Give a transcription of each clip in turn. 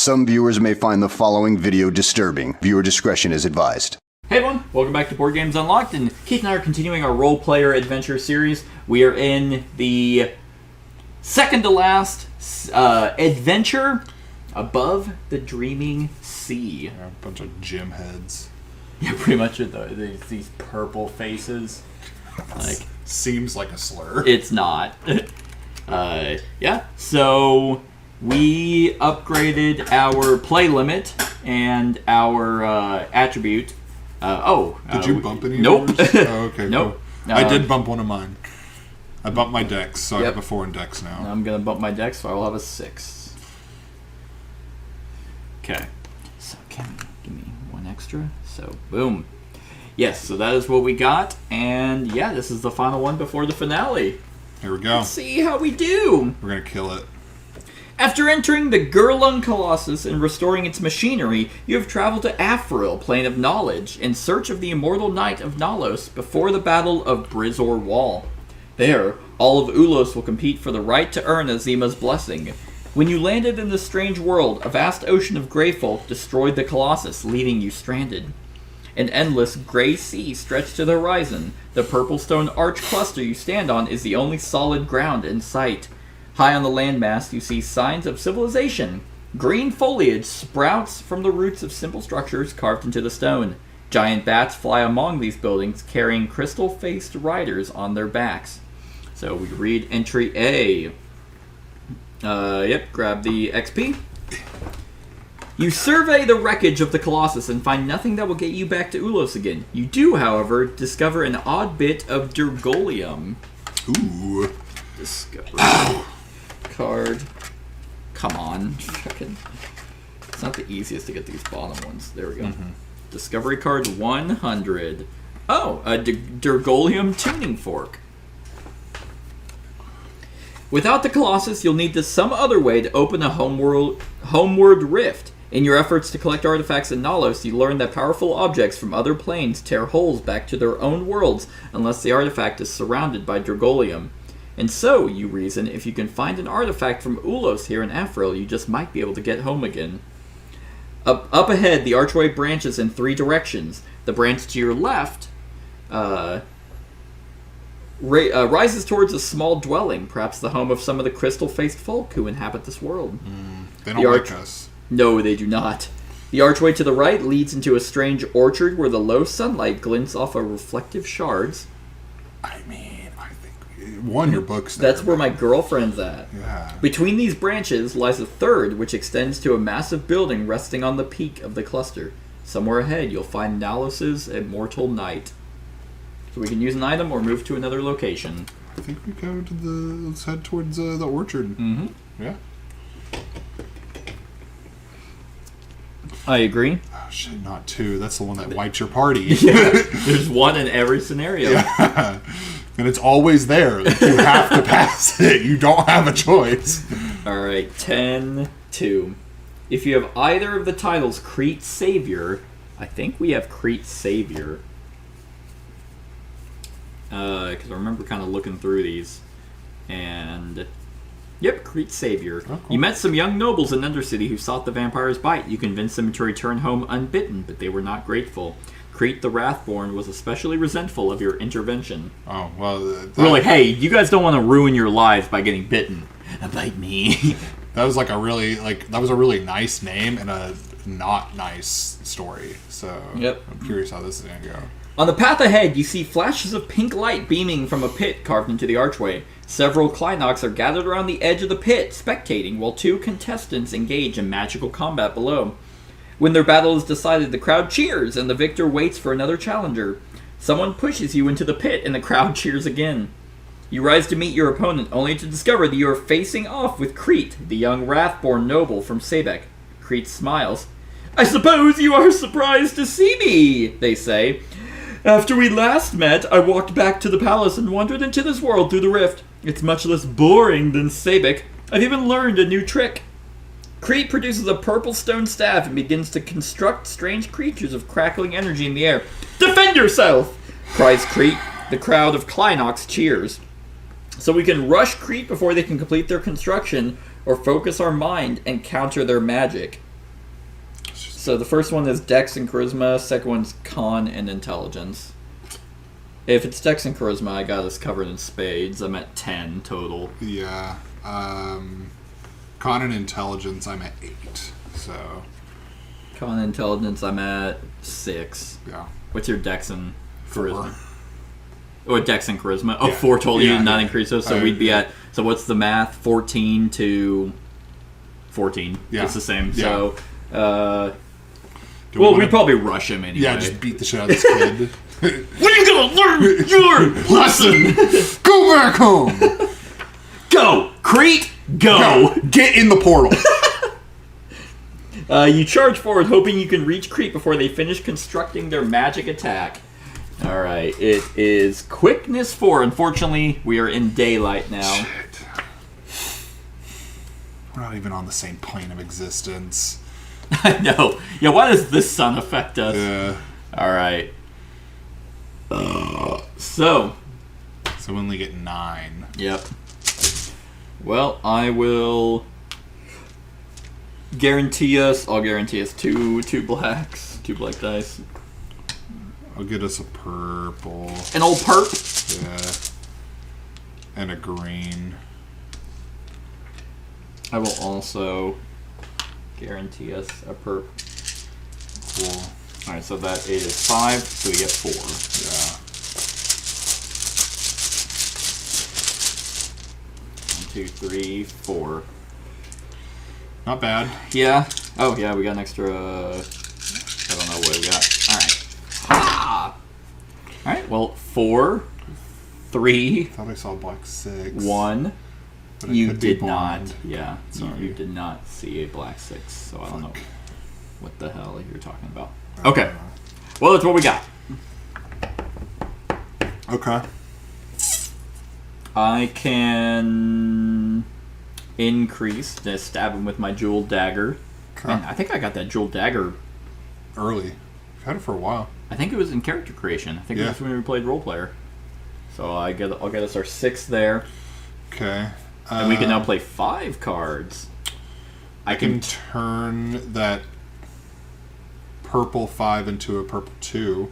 Some viewers may find the following video disturbing. Viewer discretion is advised. Hey everyone, welcome back to Board Games Unlocked, and Keith and I are continuing our role-player adventure series. We are in the second to last adventure, Above the Dreaming Sea. Yeah, a bunch of gym heads. Yeah, pretty much these purple faces. Like, seems like a slur. it's not. Yeah, so we upgraded our play limit and our attribute. Did you bump any Nope. of yours? Oh, okay. Nope. Cool. I did bump one of mine. I bumped my dex, so Yep. I have a 4 in dex now. I'm going to bump my dex, so I will have a 6. Okay. So, give me one extra. So, boom. Yes, so that is what we got. And, yeah, this is the final one before the finale. Here we go. Let's see how we do. We're going to kill it. After entering the Gurlung Colossus and restoring its machinery, you have traveled to Afril, Plane of Knowledge, in search of the immortal knight of Nalos before the Battle of Brizor Wall. There, all of Ulos will compete for the right to earn Azima's blessing. When you landed in this strange world, a vast ocean of greyfolk destroyed the Colossus, leaving you stranded. An endless gray sea stretched to the horizon. The purple stone arch cluster you stand on is the only solid ground in sight. High on the landmass, you see signs of civilization. Green foliage sprouts from the roots of simple structures carved into the stone. Giant bats fly among these buildings, carrying crystal-faced riders on their backs. So we read entry A. Grab the XP. You survey the wreckage of the Colossus and find nothing that will get you back to Ulos again. You do, however, discover an odd bit of Durgolium. Ooh. Discover card. Come on. It's not the easiest to get these bottom ones. There we go. Mm-hmm. Discovery card 100. Oh, a Durgolium tuning fork. Without the Colossus, you'll need some other way to open a homeward rift. In your efforts to collect artifacts in Nalos, you learn that powerful objects from other planes tear holes back to their own worlds unless the artifact is surrounded by Durgolium. And so, you reason, if you can find an artifact from Ulos here in Afril, you just might be able to get home again. Up ahead, the archway branches in 3 directions. The branch to your left rises towards a small dwelling, perhaps the home of some of the crystal-faced folk who inhabit this world. They don't like us. No, they do not. The archway to the right leads into a strange orchard where the low sunlight glints off of reflective shards. I mean, I think... your book's there. That's where my girlfriend's at. Yeah. Between these branches lies a third, which extends to a massive building resting on the peak of the cluster. Somewhere ahead, you'll find Nalos' immortal knight. So we can use an item or move to another location. I think we go to let's head towards the orchard. Mm-hmm. Yeah. I agree. Oh, shit, not 2. That's the one that wipes your party. Yeah, there's one in every scenario. Yeah. And it's always there. You have to pass it. You don't have a choice. Alright, 10-2. If you have either of the titles Crete Savior, I think we have Crete Savior. Because I remember kind of looking through these. And... Yep, Crete Savior. Oh, cool. You met some young nobles in Undercity who sought the vampire's bite. You convinced them to return home unbitten, but they were not grateful. Crete the Wrathborn was especially resentful of your intervention. Oh, well... We're like, hey, you guys don't want to ruin your lives by getting bitten. Bite me. That was a really nice name and a not nice story. So Yep. I'm curious how this is going to go. On the path ahead, you see flashes of pink light beaming from a pit carved into the archway. Several Kleinoks are gathered around the edge of the pit, spectating, while 2 contestants engage in magical combat below. When their battle is decided, the crowd cheers, and the victor waits for another challenger. Someone pushes you into the pit, and the crowd cheers again. You rise to meet your opponent, only to discover that you are facing off with Crete, the young Wrathborn noble from Sebek. Crete smiles. I suppose you are surprised to see me, they say. After we last met, I walked back to the palace and wandered into this world through the rift. It's much less boring than Sebek. I've even learned a new trick. Crete produces a purple stone staff and begins to construct strange creatures of crackling energy in the air. Defend yourself! Cries Crete. The crowd of Kleinoks cheers. So we can rush Crete before they can complete their construction, or focus our mind and counter their magic. So the first one is Dex and Charisma. Second one's Con and Intelligence. If it's Dex and Charisma, I got us covered in spades. I'm at 10 total. Yeah. Con and Intelligence, I'm at 8. So, Con and Intelligence, I'm at 6. yeah. What's your Dex and Charisma? 4. Oh, Dex and Charisma. Oh, Yeah. 4 total. You Yeah, did not yeah. increase those, so we'd be yeah. at. So what's the math? 14 to 14. Yeah. It's the same. Yeah. So, Do we wanna- we'd probably rush him anyway. Yeah, just beat the shit out of this kid. When are you gonna learn your lesson? Go back home! Go, Crete. Go. Get in the portal! You charge forward, hoping you can reach Crete before they finish constructing their magic attack. All right, it is quickness 4. Unfortunately, we are in daylight now. Shit. We're not even on the same plane of existence. I know. Yeah, why does this sun affect us? Yeah. All right. So, So we only get 9. yep. Well, I will guarantee us. I'll guarantee us two blacks, 2 black dice, I'll get us a purple. an old perp. Yeah. And a green. I will also guarantee us a perp. Cool. All right, so that is 5, so we get 4. Yeah. 1, 2, 3, 4. Not bad. Yeah. Oh, yeah, we got an extra. I don't know what we got. All right. Ah! All right. Well, 4, 3, I thought I saw black 6. 1. but it You could be did blind. not. Yeah. Sorry. You did not see a black 6, so I don't know what the hell you're talking about. I don't Okay. know. Well, that's what we got. Okay. I can increase, just stab him with my jeweled dagger. Okay. Man, I think I got that jeweled dagger. Early. I've had it for a while. I think it was in character creation. I think Yeah. it was when we played role player. So I'll get us our 6 there, Okay. and we can now play 5 cards. I I can can. turn that purple 5 into a purple 2.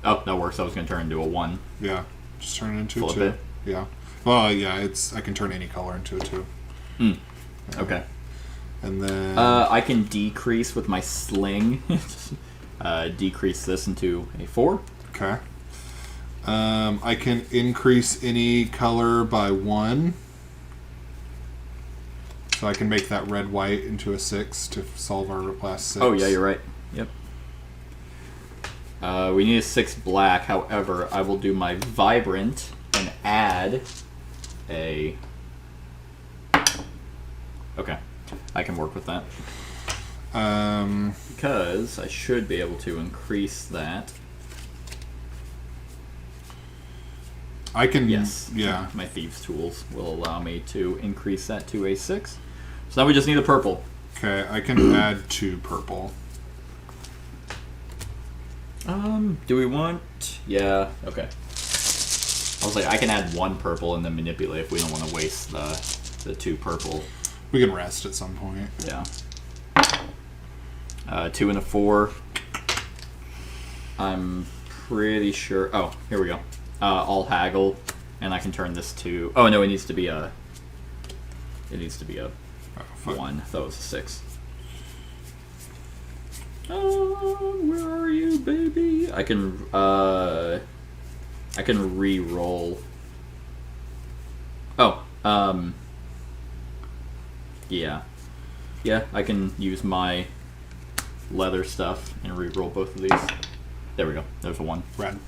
Oh, that works. I was going to turn into a 1. Yeah. Just turn it into Flip a 2. it. Yeah. Well, yeah, I can turn any color into a 2. Okay. And then I can decrease with my sling. Decrease this into a 4. okay. I can increase any color by 1. So I can make that red white into a 6 to solve our last 6. Oh, yeah, you're right. Yep. We need a 6 black. However, I will do my vibrant and add a. Okay, I can work with that because I should be able to increase that. I can. Yes. Yeah. My thieves' tools will allow me to increase that to a 6. So now we just need a purple. Okay, I can add 2 purple. Do we want? Yeah. Okay. I was like, I can add 1 purple and then manipulate if we don't want to waste the 2 purple. We can rest at some point. Yeah. 2 and a 4. I'm pretty sure. Oh, here we go. I'll haggle, and I can turn this to. Oh no, it needs to be a. It needs to be a Oh, fuck. 1. That was a 6. Where are you, baby? I can re-roll. Oh, yeah. Yeah, I can use my leather stuff and re-roll both of these. There we go. There's a 1. Rad.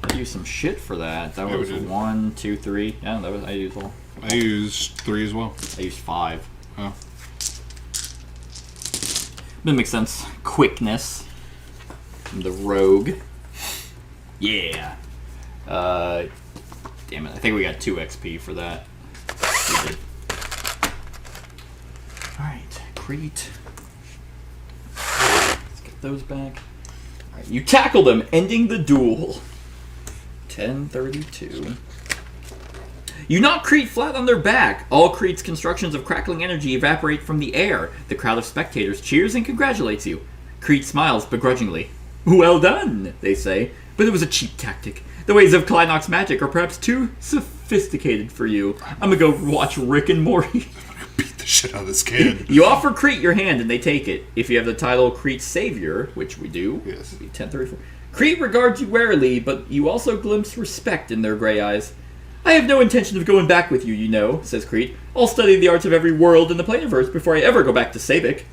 I used some shit for that. That Yeah, we was did. 1, 2, 3. Yeah, that was. I used all. I used 3 as well. I used 5. Oh. That makes sense. Quickness. I'm the rogue. Yeah. Damn it. I think we got 2 XP for that. We did. Alright, Crete. Let's get those back. Alright, you tackle them, ending the duel. 10:32. You knock Crete flat on their back. All Crete's constructions of crackling energy evaporate from the air. The crowd of spectators cheers and congratulates you. Crete smiles begrudgingly. Well done, they say, but it was a cheap tactic. The ways of Kleinok's magic are perhaps too sophisticated for you. I'm gonna go watch Rick and Morty. Beat the shit out of this kid. You offer Crete your hand and they take it. If you have the title Crete's Savior, which we do, Yes. 1034. Crete regards you warily, but you also glimpse respect in their gray eyes. I have no intention of going back with you, you know, says Crete. I'll study the arts of every world in the Planiverse before I ever go back to Sabik.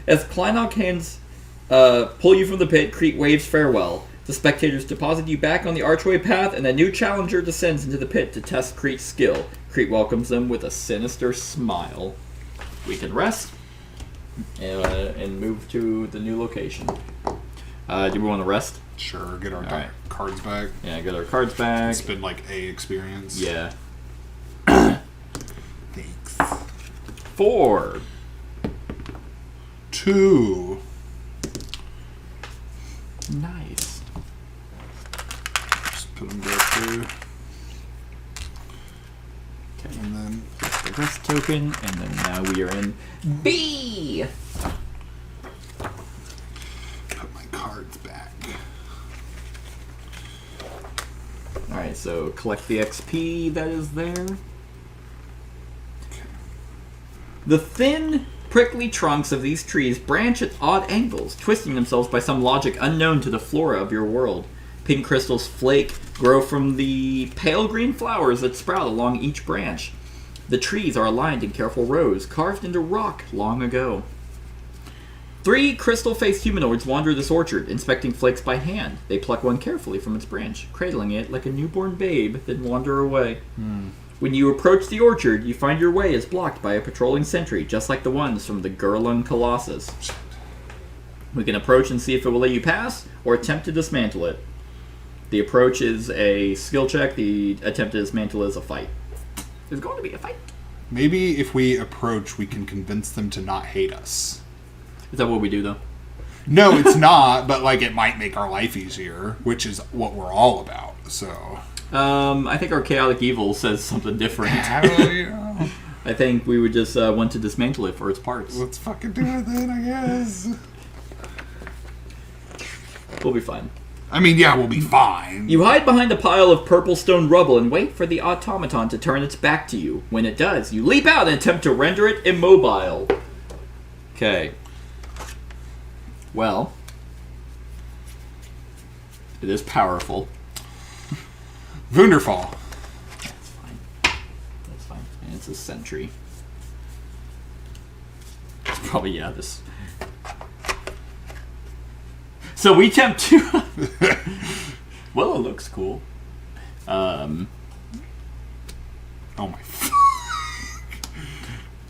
As Kleinok hands pull you from the pit, Crete waves farewell. The spectators deposit you back on the archway path, and a new challenger descends into the pit to test Crete's skill. Crete welcomes them with a sinister smile. We can rest and move to the new location. Do we want to rest? Sure, get our Alright. cards back. Yeah, get our cards back. It's been like a experience. Yeah. Thanks. 4. 2. Nice. Just put them back there. Okay. And then The rest token, and then now we are in B. put my cards back. Alright, so collect the XP that is there. The thin, prickly trunks of these trees branch at odd angles, twisting themselves by some logic unknown to the flora of your world. Pink crystals flake, grow from the pale green flowers that sprout along each branch. The trees are aligned in careful rows, carved into rock long ago. 3 crystal-faced humanoids wander this orchard, inspecting flakes by hand. They pluck one carefully from its branch, cradling it like a newborn babe, then wander away. When you approach the orchard, you find your way is blocked by a patrolling sentry, just like the ones from the Gurlung Colossus. We can approach and see if it will let you pass, or attempt to dismantle it. The approach is a skill check, the attempt to dismantle is a fight. There's going to be a fight. Maybe if we approach, we can convince them to not hate us. Is that what we do, though? No, it's not, but like it might make our life easier, which is what we're all about. So I think our chaotic evil says something different. I think we would just want to dismantle it for its parts. Let's fucking do it then, I guess. We'll be fine. I mean, yeah, we'll be fine. You hide behind a pile of purple stone rubble and wait for the automaton to turn its back to you. When it does, you leap out and attempt to render it immobile. Okay. Well, it is powerful. Wunderful. That's fine. That's fine. And it's a sentry. It's probably, yeah, this. So we attempt to. Well, it looks cool. Oh my.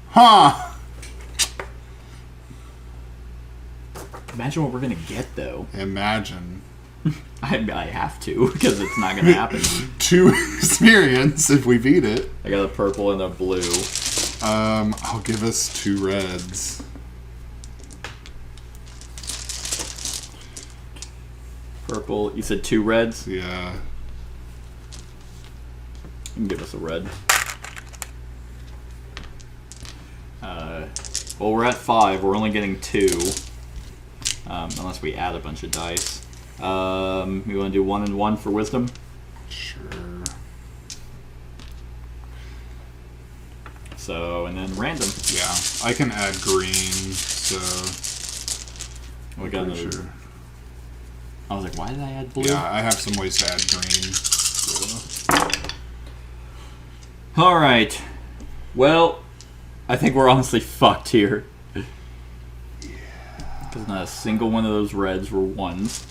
Huh. Imagine what we're gonna get, though. Imagine. I have to, because it's not gonna happen. 2 experience if we beat it. I got a purple and a blue. I'll give us 2 reds. Purple. You said 2 reds? Yeah. You can give us a red. Well, we're at 5. We're only getting 2. Unless we add a bunch of dice. We want to do 1 and 1 for wisdom? Sure. So, and then random. Yeah, I can add green, so. We got pretty another. sure. I was like, why did I add blue? Yeah, I have some ways to add green. So. Alright. Well, I think we're honestly fucked here. Yeah. Because not a single one of those reds were 1s.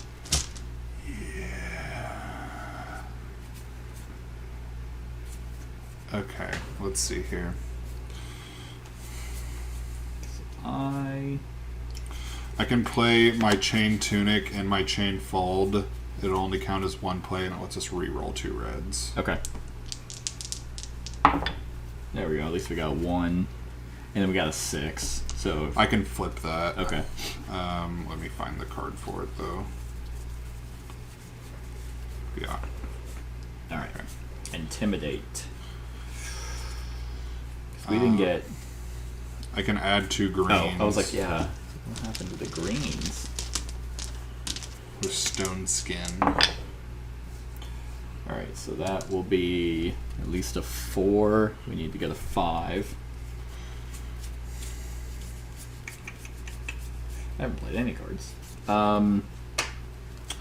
Okay, let's see here. I can play my chain tunic and my chain fold. It'll only count as 1 play, and it lets us re-roll 2 reds. Okay. There we go. At least we got 1. And then we got a 6. So I can flip that. okay. Let me find the card for it, though. Yeah. All right. Intimidate. We didn't get. I can add 2 greens. Oh, I was like, yeah. What happened to the greens? with stone skin. Alright, so that will be at least a 4. We need to get a 5. I haven't played any cards. I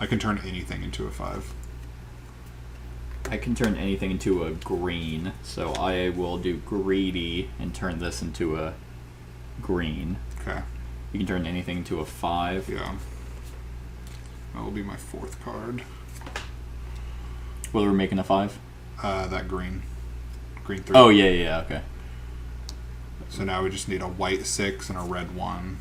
can turn anything into a 5. I can turn anything into a green, so I will do greedy and turn this into a green. Okay. You can turn anything into a 5. Yeah. That will be my 4th card. Whether we're making a 5? That green. Green 3. Oh, yeah, okay. So now we just need a white 6 and a red 1.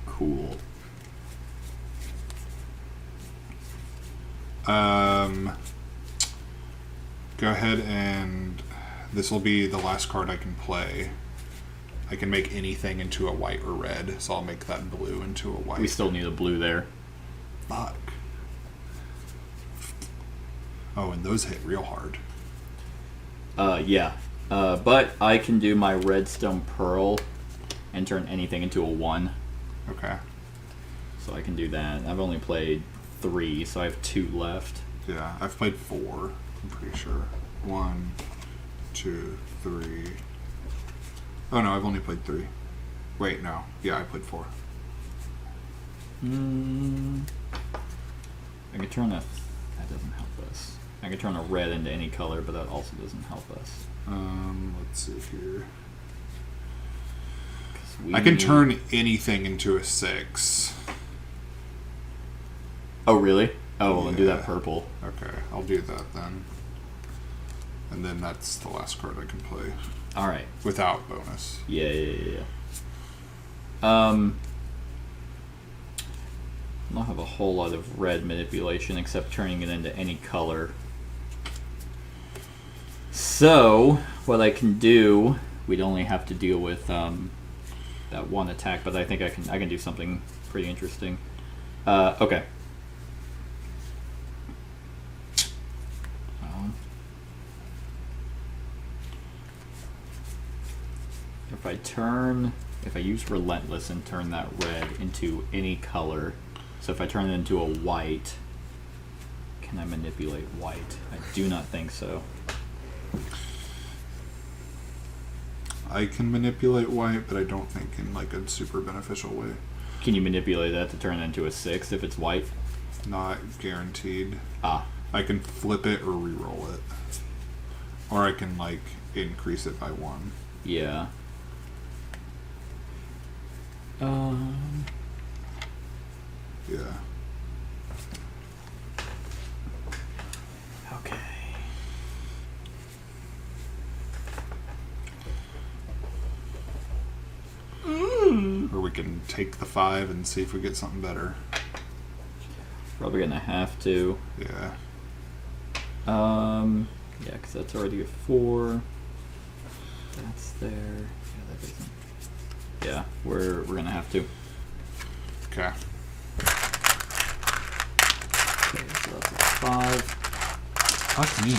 Cool. Go ahead and this will be the last card I can play. I can make anything into a white or red, so I'll make that blue into a white. We still need a blue there. Fuck. Oh, and those hit real hard. Yeah. But I can do my redstone pearl and turn anything into a 1. Okay. So I can do that. I've only played 3, so I have 2 left. Yeah, I've played 4, I'm pretty sure. 1, 2, 3. Oh no, I've only played 3. Wait, no. Yeah, I played 4. I could turn a... That doesn't help us. I could turn a red into any color, but that also doesn't help us. Let's see here. 'Cause we I can need- turn anything into a 6. Oh, really? Oh, well, then do that Yeah. purple. Okay, I'll do that then. And then that's the last card I can play. Alright. Without bonus. Yeah. I don't have a whole lot of red manipulation except turning it into any color. So, what I can do, we'd only have to deal with that one attack, but I think I can do something pretty interesting. Okay. If I use Relentless and turn that red into any color, so if I turn it into a white, can I manipulate white? I do not think so. I can manipulate white, but I don't think in like a super beneficial way. Can you manipulate that to turn it into a 6 if it's white? Not guaranteed. Ah, I can flip it or re-roll it. Or I can like increase it by 1. yeah. Yeah. Okay. Or we can take the 5 and see if we get something better. Probably gonna have to. Yeah. Yeah, because that's already a 4. That's there. Yeah, that doesn't. Yeah, we're gonna have to. Okay. Okay, so that's a 5. Fuck me.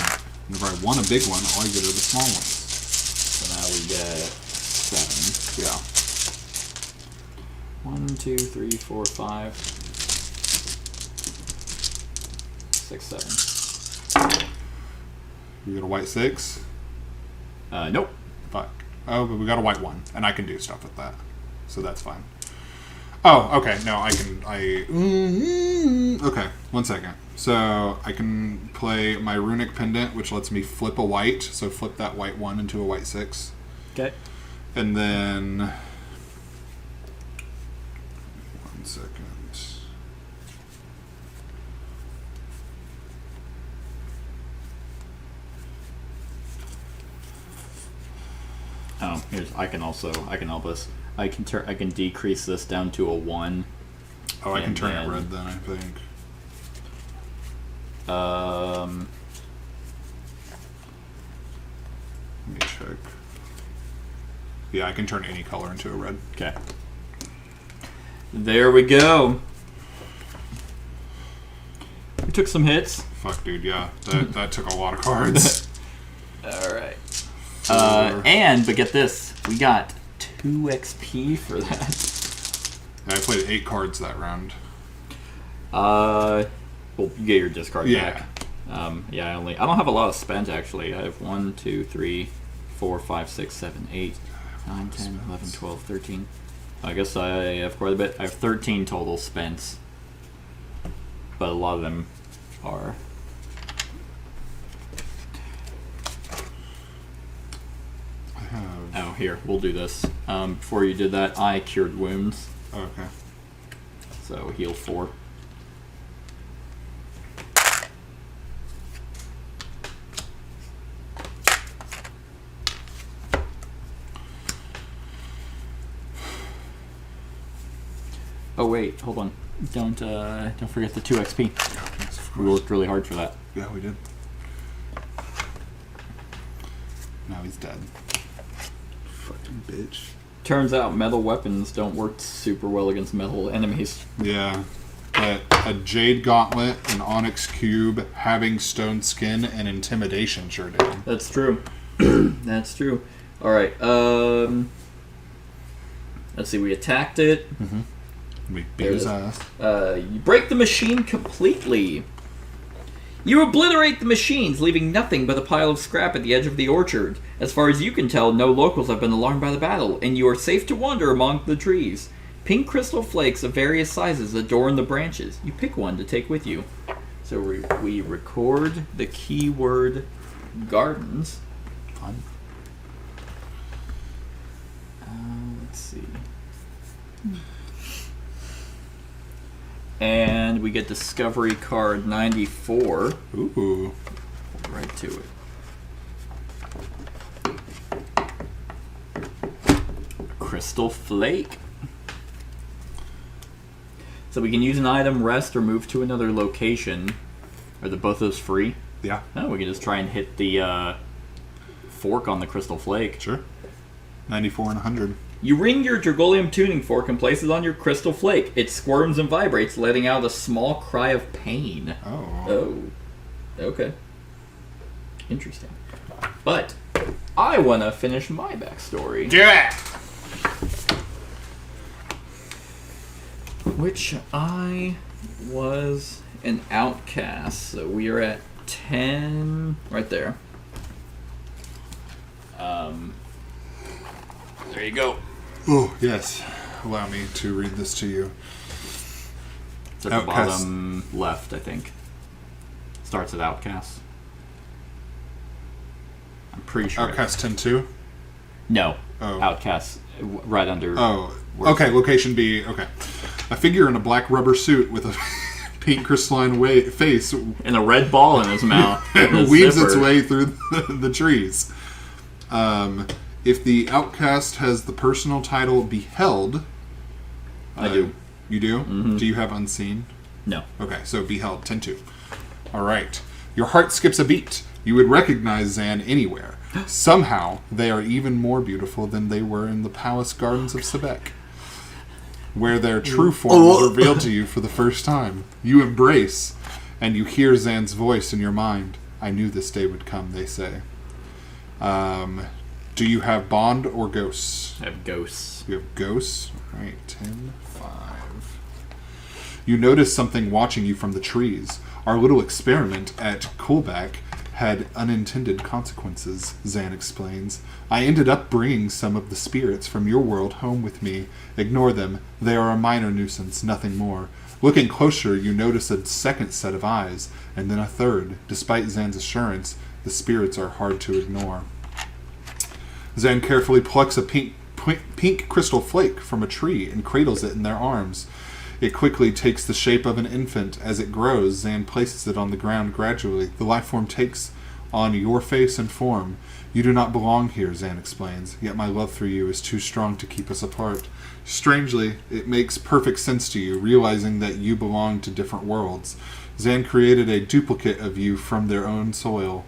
Whenever I want a big one, all I get are the small ones. So now we get 7. Yeah. 1, 2, 3, 4, 5, 6, 7. We get a white 6. Nope. Fuck. Oh, but we got a white 1, and I can do stuff with that. So that's fine. Oh, okay. No, I can... Okay, 1 second. So I can play my Runic Pendant, which lets me flip a white. So flip that white 1 into a white 6. Okay. And then... 1 second. Oh, here's I can help us. I can decrease this down to a 1. Oh, I can And turn then- it red then, I think. Let me check. Yeah, I can turn any color into a red. Okay. There we go. We took some hits. Fuck, dude, yeah. That took a lot of cards. All right. 4, But get this, we got 2 XP for that. I played 8 cards that round. Well, you get your discard Yeah. back. I don't have a lot of spent actually. I have 1, 2, 3, 4, 5, 6, 7, 8, 9, 10, 11, 12, 13. I guess I have quite a bit. I have 13 total spent, but a lot of them are. I have. Oh, here, we'll do this. Before you did that, I cured wounds, Oh, okay. so heal 4. Oh wait, hold on. Don't forget the 2 XP. Yes, of We course. worked really hard for that. Yeah, we did. Now he's dead. Fucking bitch. Turns out metal weapons don't work super well against metal enemies. Yeah. But a Jade Gauntlet, an Onyx Cube, having Stone Skin, and Intimidation sure did. That's true. That's true. Alright, let's see, we attacked it. We beat There it his is. ass. You break the machine completely. You obliterate the machines, leaving nothing but a pile of scrap at the edge of the orchard. As far as you can tell, no locals have been alarmed by the battle, and you are safe to wander among the trees. Pink crystal flakes of various sizes adorn the branches. You pick one to take with you. So we record the keyword gardens. Fun. Let's see. And we get Discovery Card 94. Ooh. Right to it. Crystal Flake. So we can use an item, rest, or move to another location. Are both those free? Yeah. Oh, we can just try and hit the fork on the Crystal Flake. Sure. 94 and 100. You ring your Dragolium tuning fork and place it on your Crystal Flake. It squirms and vibrates, letting out a small cry of pain. Oh. Oh. Okay. Interesting. But I want to finish my backstory. Do it! Which I was an outcast. So we are at 10 right there. There you go. Oh, yes. Allow me to read this to you. It's at Outcast. the bottom left, I think. Starts at outcast. I'm pretty sure. Outcast 10-2? No. Oh. Outcast. Right under. Oh. Where's Okay, it? location B. Okay. A figure in a black rubber suit with a pink crystalline face And a red ball in his mouth. and a weaves its zipper. way through the trees. If the outcast has the personal title Beheld... I do. You do? Mm-hmm. Do you have Unseen? No. Okay, so Beheld, 10-2. Alright. Your heart skips a beat. You would recognize Zan anywhere. Somehow, they are even more beautiful than they were in the palace gardens of Sebek, where their true form was revealed to you for the first time. You embrace, and you hear Zan's voice in your mind. I knew this day would come, they say. Do you have Bond or Ghosts? I have ghosts. You have Ghosts? Alright, 10-5. You notice something watching you from the trees. Our little experiment at Coolback had unintended consequences, Zan explains. I ended up bringing some of the spirits from your world home with me. Ignore them. They are a minor nuisance, nothing more. Looking closer, you notice a second set of eyes, and then a third. Despite Zan's assurance, the spirits are hard to ignore. Zan carefully plucks a pink crystal flake from a tree and cradles it in their arms. It quickly takes the shape of an infant. As it grows, Zan places it on the ground gradually. The life form takes on your face and form. You do not belong here, Zan explains, yet my love for you is too strong to keep us apart. Strangely, it makes perfect sense to you, realizing that you belong to different worlds. Zan created a duplicate of you from their own soil.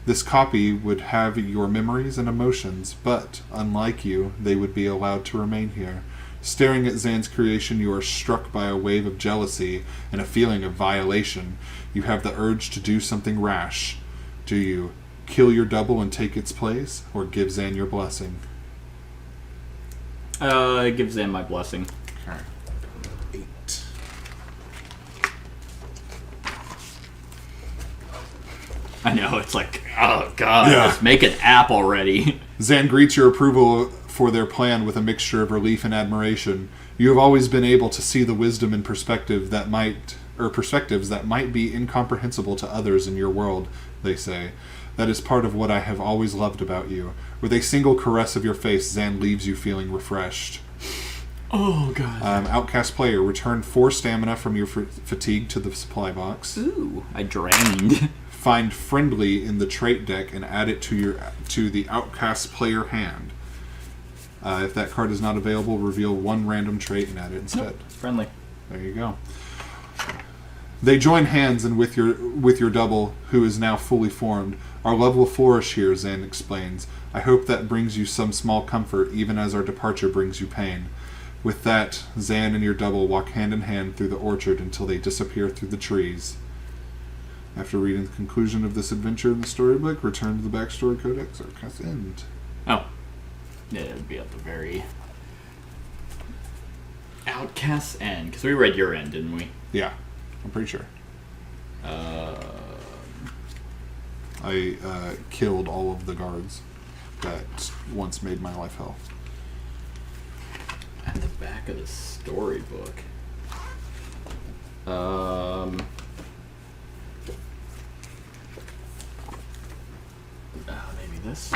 This copy would have your memories and emotions, but, unlike you, they would be allowed to remain here. Staring at Zan's creation, you are struck by a wave of jealousy and a feeling of violation. You have the urge to do something rash. Do you kill your double and take its place, or give Zan your blessing? Give Zan my blessing. Okay. 8. I know, it's like, oh god, Yeah. let's make an app already. Zan greets your approval for their plan with a mixture of relief and admiration. You have always been able to see the wisdom and perspectives that might be incomprehensible to others in your world, they say. That is part of what I have always loved about you. With a single caress of your face, Zan leaves you feeling refreshed. Oh god. Outcast player, return 4 stamina from your fatigue to the supply box. Ooh, I drained. Find friendly in the trait deck and add it to the outcast player hand. If that card is not available, reveal 1 random trait and add it instead. Nope, it's friendly. There you go. They join hands, and with your double, who is now fully formed, our love will flourish here, Zan explains. I hope that brings you some small comfort, even as our departure brings you pain. With that, Zan and your double walk hand in hand through the orchard until they disappear through the trees. After reading the conclusion of this adventure in the storybook, return to the backstory codex or cast end. Oh. Yeah, it would be at the very Outcast's end, because we read your end, didn't we? Yeah, I'm pretty sure. I killed all of the guards that once made my life hell. At the back of the storybook. Maybe this.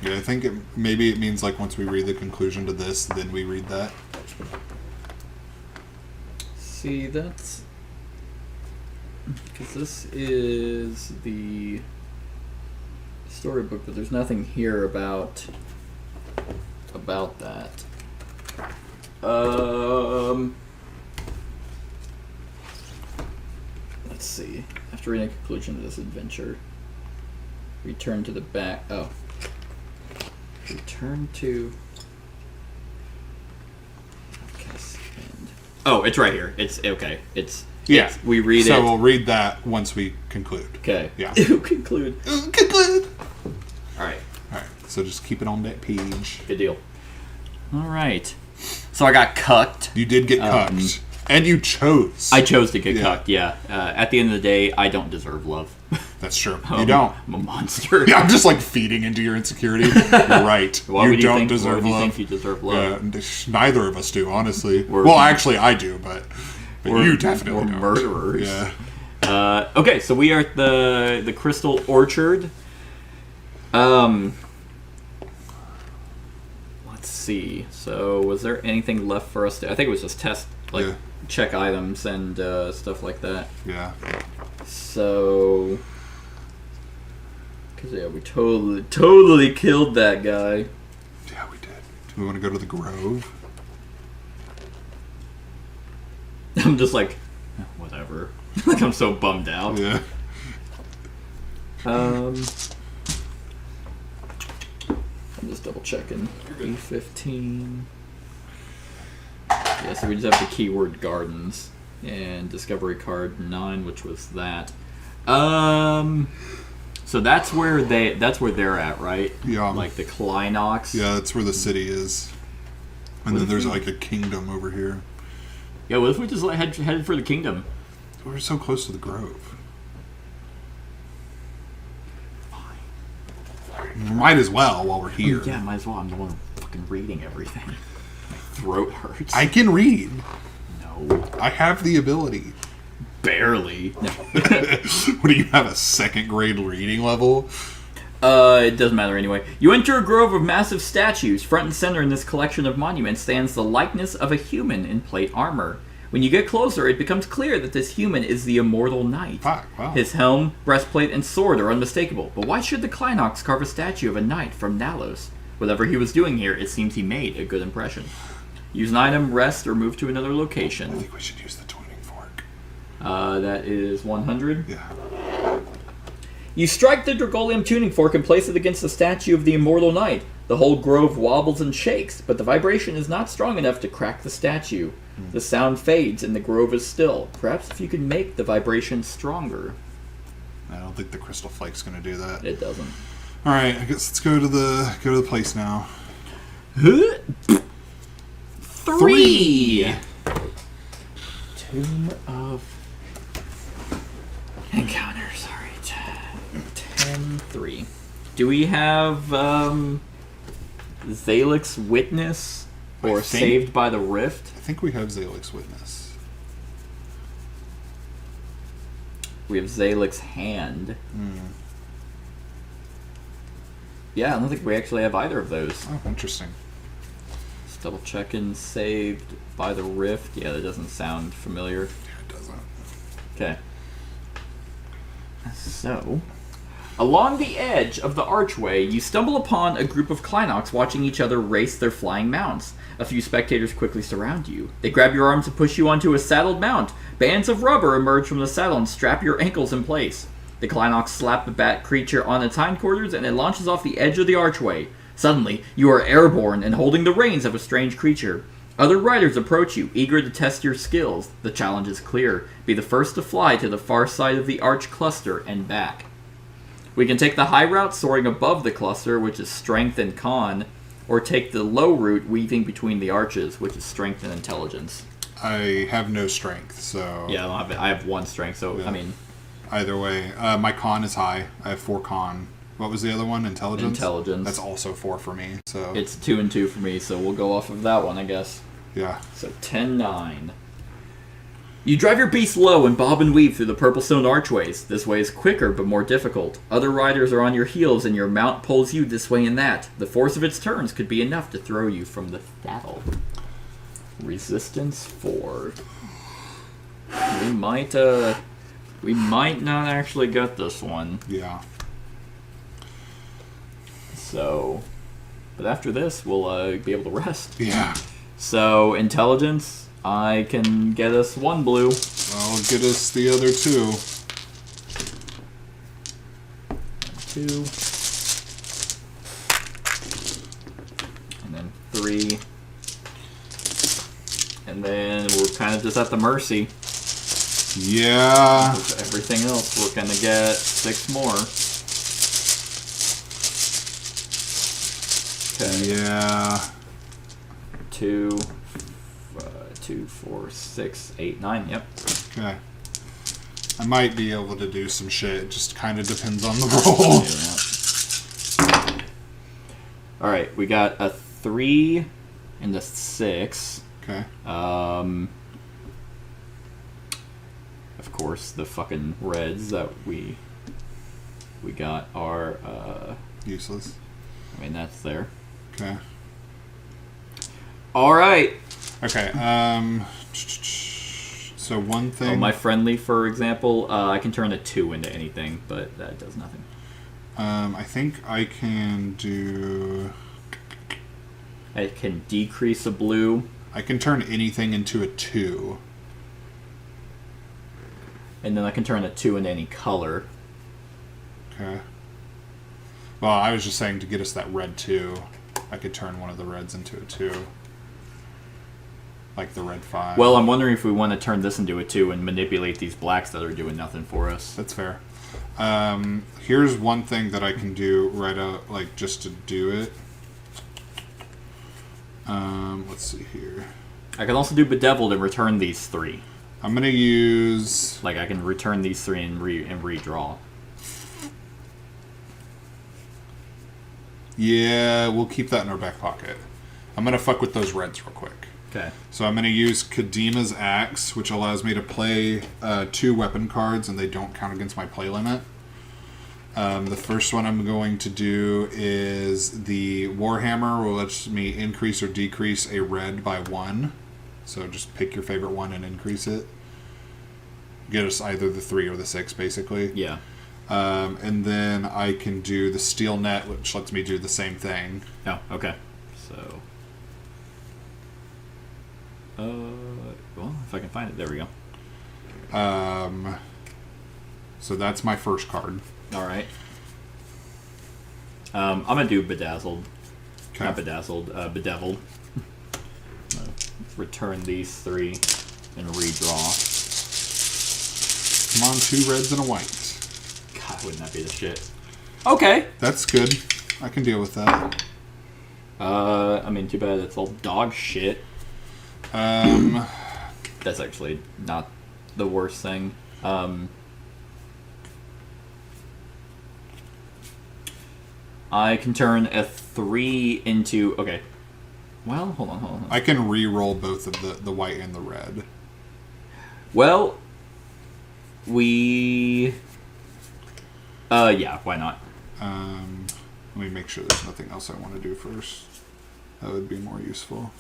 Yeah, I think maybe it means like once we read the conclusion to this, then we read that. See, that's because this is the storybook, but there's nothing here about that. Let's see. After reading the conclusion of this adventure, return to the back. Oh. Return to. Oh, it's right here. It's okay. Yeah, we read it. So we'll read that once we conclude. Okay. Yeah. Conclude. Conclude. All right. All right. So just keep it on that page. Good deal. All right. So I got cucked. You did get cucked, and you chose. I chose to get Yeah. cucked. Yeah. At the end of the day, I don't deserve love. That's true. You don't. I'm a monster. Yeah, I'm just like feeding into your insecurity. You're right. Why you would don't think, deserve why would you love. think you deserve love? Neither of us do, honestly. We're- well, actually, I do, but you definitely we're don't. murderers. Yeah. Okay, so we are at the Crystal Orchard. Let's see. So was there anything left for us to? I think it was just check items and stuff like that. Yeah. So, because we totally killed that guy. Yeah, we did. Do we want to go to the Grove? I'm just like, whatever. Like I'm so bummed out. Yeah. I'm just double checking. E15. Yeah, so we just have the keyword gardens and discovery card 9, which was that. So that's where they're at, right? Yeah. Like the Kleinox. Yeah, that's where the city is. And then there's like a kingdom over here. Yeah, what if we just headed for the kingdom? We're so close to the Grove. Might as well while we're here. Yeah, might as well. I'm the one fucking reading everything. My throat hurts. I can read. No. I have the ability. Barely. No. What do you have, a 2nd grade reading level? It doesn't matter anyway. You enter a grove of massive statues. Front and center in this collection of monuments stands the likeness of a human in plate armor. When you get closer, it becomes clear that this human is the immortal knight. Fuck, wow. His helm, breastplate, and sword are unmistakable. But why should the Kleinox carve a statue of a knight from Nalos? Whatever he was doing here, it seems he made a good impression. Use an item, rest, or move to another I location. think we should use the tuning fork. That is 100. Yeah. You strike the Dragolium tuning fork and place it against the statue of the Immortal Knight. The whole grove wobbles and shakes, but the vibration is not strong enough to crack the statue. The sound fades and the grove is still. Perhaps if you could make the vibration stronger. I don't think the crystal flake's going to do that. It doesn't. All right, I guess let's go to the place now. 3! Tomb of Encounter, sorry. 10-3. Do we have Zalek's Witness or Saved by the Rift? I think we have Zalek's Witness. We have Zalek's Hand. Yeah, I don't think we actually have either of those. Oh, interesting. Just double checking. Saved by the Rift. Yeah, that doesn't sound familiar. Yeah, it doesn't. Okay. So, along the edge of the archway, you stumble upon a group of Kleinoks watching each other race their flying mounts. A few spectators quickly surround you. They grab your arms and push you onto a saddled mount. Bands of rubber emerge from the saddle and strap your ankles in place. The Kleinoks slap the bat creature on its hindquarters and it launches off the edge of the archway. Suddenly, you are airborne and holding the reins of a strange creature. Other riders approach you, eager to test your skills. The challenge is clear. Be the first to fly to the far side of the arch cluster and back. We can take the high route soaring above the cluster, which is strength and con, or take the low route weaving between the arches, which is strength and intelligence. I have no strength, so... Yeah, I don't have it. I have 1 strength, so, Yeah. I mean... Either way. My con is high. I have 4 con. What was the other one? Intelligence? Intelligence. That's also 4 for me, so... It's 2 and 2 for me, so we'll go off of that one, I guess. Yeah. So 10-9. You drive your beast low and bob and weave through the purple stone archways. This way is quicker but more difficult. Other riders are on your heels and your mount pulls you this way and that. The force of its turns could be enough to throw you from the saddle. Resistance 4. We might not actually get this one. Yeah. So, but after this, we'll be able to rest. Yeah. So, intelligence, I can get us 1 blue. Well, get us the other 2. 2. And then 3. And then we're kind of just at the mercy. Yeah. Of everything else, we're going to get 6 more. Okay. Yeah. 2, 4, 6, 8, 9. Yep. Okay. I might be able to do some shit. It just kind of depends on the roll. Yeah. All right, we got a 3 and a 6. Okay. Of course, the fucking reds that we got are Useless. I mean, that's there. Okay. All right. Okay. So one thing. Oh, my friendly, for example, I can turn a 2 into anything, but that does nothing. I think I can do. I can decrease a blue. I can turn anything into a 2. And then I can turn a 2 into any color. Okay. Well, I was just saying to get us that red 2, I could turn one of the reds into a 2. Like the red 5. Well, I'm wondering if we want to turn this into a 2 and manipulate these blacks that are doing nothing for us. That's fair. Here's one thing that I can do right out, like just to do it. Let's see here. I can also do Bedeviled and return these 3. I'm gonna use. Like, I can return these 3 and redraw. Yeah, we'll keep that in our back pocket. I'm gonna fuck with those reds real quick. Okay. So I'm gonna use Kadima's Axe, which allows me to play 2 weapon cards, and they don't count against my play limit. The first one I'm going to do is the Warhammer, which lets me increase or decrease a red by 1. So just pick your favorite one and increase it. Get us either the 3 or the 6, basically. Yeah. And then I can do the Steel Net, which lets me do the same thing. Oh, okay. So... well, if I can find it. There we go. So that's my first card. All right. I'm gonna do bedazzled. Okay. Not bedazzled. Bedeviled. Return these 3 and redraw. Come on, 2 reds and a white. God, wouldn't that be the shit? Okay. That's good. I can deal with that. I mean, too bad it's all dog shit. That's actually not the worst thing. I can turn a 3 into... Okay. Well, hold on. I can re-roll both of the white and the red. Well, we... yeah, why not? Let me make sure there's nothing else I want to do first. That would be more useful.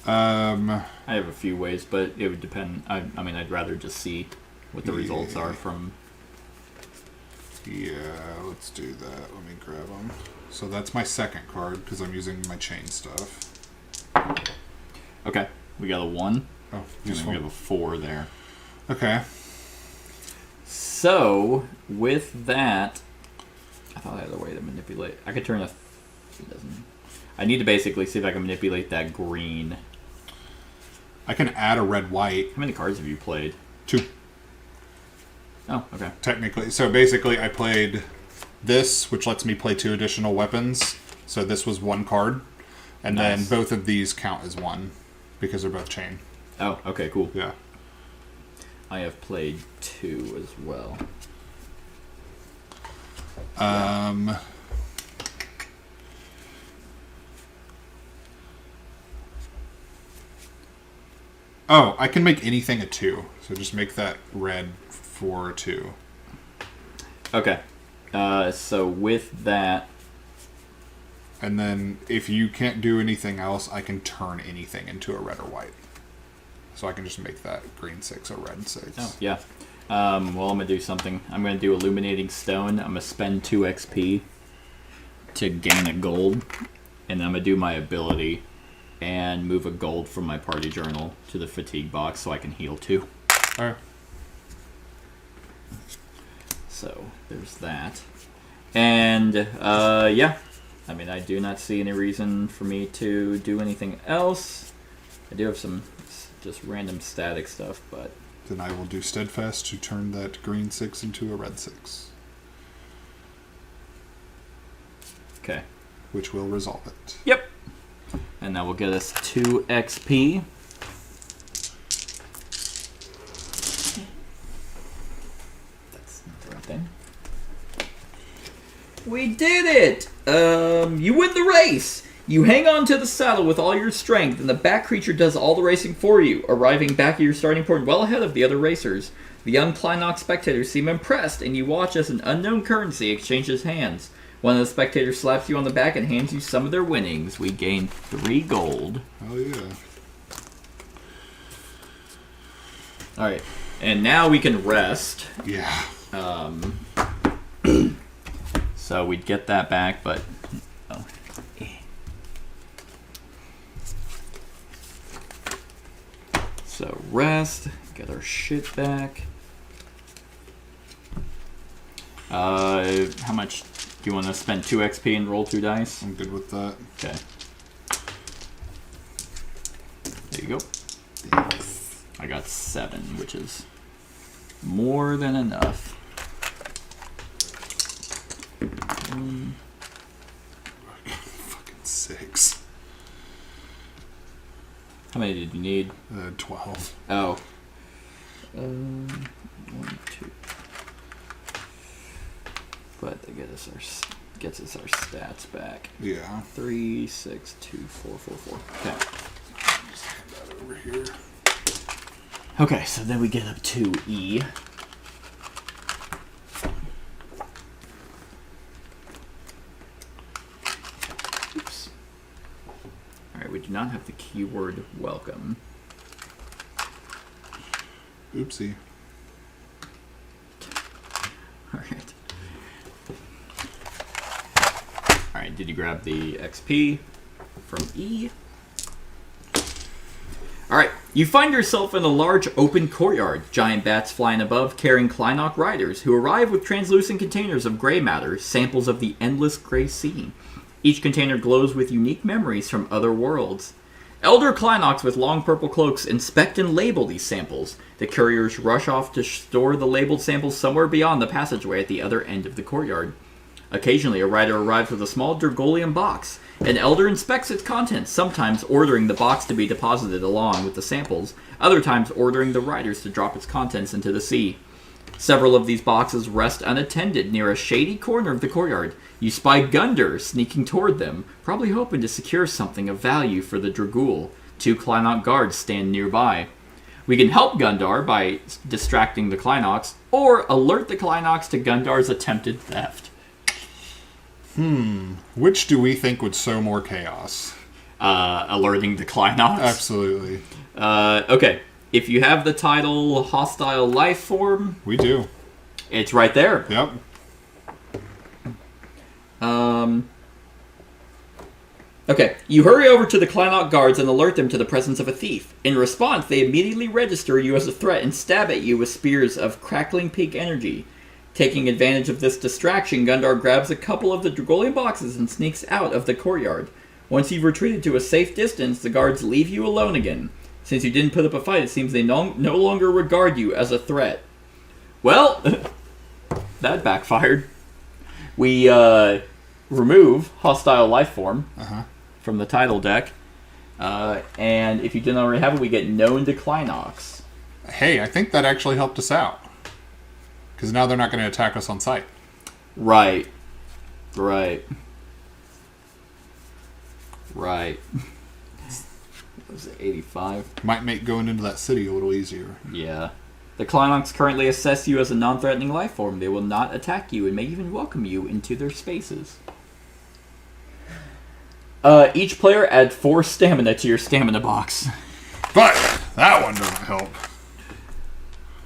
I have a few ways, but it would depend. I mean, I'd rather just see what the results are from... Yeah, let's do that. Let me grab them. So that's my second card, because I'm using my chain stuff. Okay, we got a 1. Oh, And then useful. we have a 4 there. Okay. So, with that... I thought I had a way to manipulate... I could turn a... It doesn't... I need to basically see if I can manipulate that green. I can add a red-white. How many cards have you played? 2. Oh, okay. Technically. So basically I played this, which lets me play 2 additional weapons. So this was 1 card. And Nice. then both of these count as 1, because they're both chain. Oh, okay, cool. Yeah. I have played 2 as well. Oh, I can make anything a 2. So just make that red for 2. Okay. So with that... And then if you can't do anything else, I can turn anything into a red or white. So I can just make that green 6 a red 6. Oh, yeah. Well, I'm going to do something. I'm going to do Illuminating Stone. I'm going to spend 2 XP to gain a gold. And I'm going to do my ability and move a gold from my party journal to the fatigue box so I can heal 2. Alright. So, there's that. And, yeah. I mean, I do not see any reason for me to do anything else. I do have some just random static stuff, but... Then I will do Steadfast to turn that green 6 into a red 6. Okay. Which will resolve it. Yep. And that will get us 2 XP. That's not the right thing. We did it! You win the race! You hang on to the saddle with all your strength, and the back creature does all the racing for you, arriving back at your starting point well ahead of the other racers. The young Kleinox spectators seem impressed, and you watch as an unknown currency exchanges hands. One of the spectators slaps you on the back and hands you some of their winnings. We gain 3 gold. Oh yeah. Alright, and now we can rest. Yeah. So we'd get that back, but... Oh. So rest, get our shit back. How much do you want to spend? 2 XP and roll 2 dice? I'm good with that. Okay. There you go. Thanks. I got 7, which is more than enough. Fucking 6. How many did you need? 12. Oh. 1, 2. But that gets us our stats back. Yeah. 3, 6, 2, 4, 4, 4. Okay. Just have that over here. Okay, so then we get up to E. Oops. Alright, we do not have the keyword welcome. Oopsie. Alright. Alright, did you grab the XP from E? Alright, you find yourself in a large open courtyard. Giant bats flying above, carrying Kleinok riders, who arrive with translucent containers of gray matter, samples of the endless gray sea. Each container glows with unique memories from other worlds. Elder Kleinoks with long purple cloaks inspect and label these samples. The couriers rush off to store the labeled samples somewhere beyond the passageway at the other end of the courtyard. Occasionally, a rider arrives with a small Dragolium box. An elder inspects its contents, sometimes ordering the box to be deposited along with the samples, other times ordering the riders to drop its contents into the sea. Several of these boxes rest unattended near a shady corner of the courtyard. You spy Gundar sneaking toward them, probably hoping to secure something of value for the Dragul. 2 Kleinok guards stand nearby. We can help Gundar by distracting the Kleinoks, or alert the Kleinoks to Gundar's attempted theft. Which do we think would sow more chaos? Alerting the Kleinoks? Absolutely. Okay. If you have the title Hostile Life Form, We do. it's right there. Yep. Okay, you hurry over to the Kleinok guards and alert them to the presence of a thief. In response, they immediately register you as a threat and stab at you with spears of crackling pink energy. Taking advantage of this distraction, Gundar grabs a couple of the Dragolian boxes and sneaks out of the courtyard. Once you've retreated to a safe distance, the guards leave you alone again. Since you didn't put up a fight, it seems they no longer regard you as a threat. Well, that backfired. We remove Hostile Life Form from the title deck. And if you didn't already have it, we get Known to Kleinoks. Hey, I think that actually helped us out. Because now they're not going to attack us on sight. Right. Was it 85? Might make going into that city a little easier. Yeah. The Kleinoks currently assess you as a non-threatening life form. They will not attack you and may even welcome you into their spaces. Each player add 4 stamina to your stamina box. But that one doesn't help.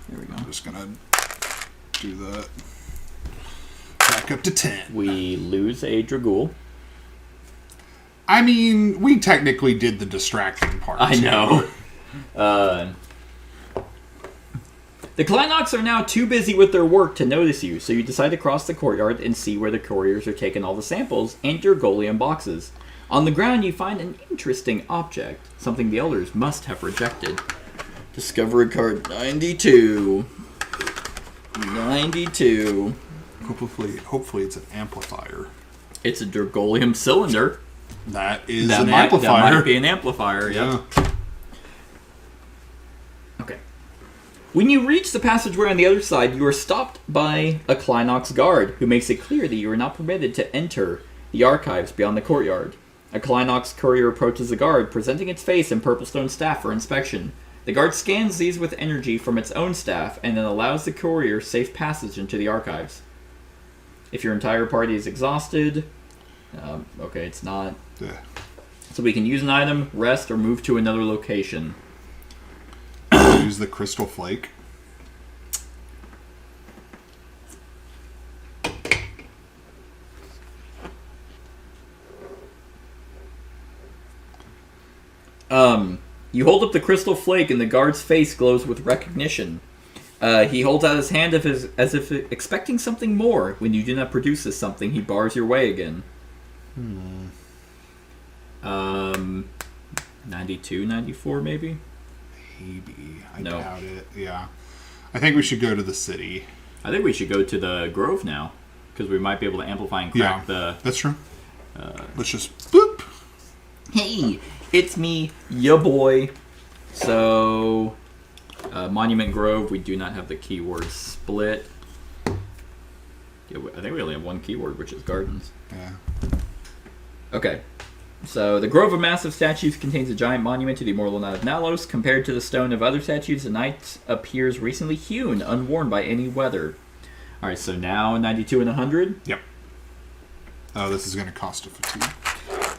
There we go. I'm just going to do that. Back up to 10. We lose a Dragul. I mean, we technically did the distracting part. I too. know. The Kleinoks are now too busy with their work to notice you, so you decide to cross the courtyard and see where the couriers are taking all the samples and Dragolium boxes. On the ground, you find an interesting object, something the elders must have rejected. Discovery card 92. 92. Hopefully it's an amplifier. It's a Dragolium cylinder. That is That an might amplifier. be an amplifier, Yeah. Okay. When you reach the passageway on the other side, you are stopped by a Kleinok's guard, who makes it clear that you are not permitted to enter the archives beyond the courtyard. A Kleinok's courier approaches the guard, presenting its face and purple stone staff for inspection. The guard scans these with energy from its own staff, and then allows the courier safe passage into the archives. If your entire party is exhausted... okay, it's not... Yeah. So we can use an item, rest, or move to another location. Use the crystal flake. You hold up the crystal flake and the guard's face glows with recognition. He holds out his hand as if expecting something more. When you do not produce this something, he bars your way again. 92, 94 maybe? Maybe. I No. doubt it. Yeah. I think we should go to the city. I think we should go to the Grove now, because we might be able to amplify and crack the... That's true. Let's just boop. Hey, it's me, ya boy. So, Monument Grove, we do not have the keyword split. Yeah, I think we only have one keyword, which is gardens. Yeah. Okay. So, the Grove of Massive Statues contains a giant monument to the immortal Knight of Nalos. Compared to the stone of other statues, the knight appears recently hewn, unworn by any weather. Alright, so now 92 and 100. Yep. Oh, this is going to cost a fatigue.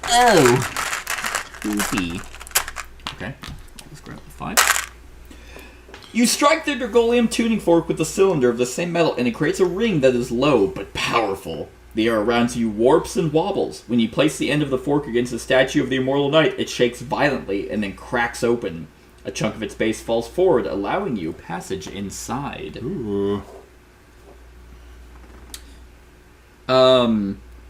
Oh! Poopy. Okay, I'll just grab the 5. You strike the Dragolium tuning fork with the cylinder of the same metal, and it creates a ring that is low but powerful. The air around you warps and wobbles. When you place the end of the fork against the statue of the immortal knight, it shakes violently and then cracks open. A chunk of its base falls forward, allowing you passage inside. Ooh.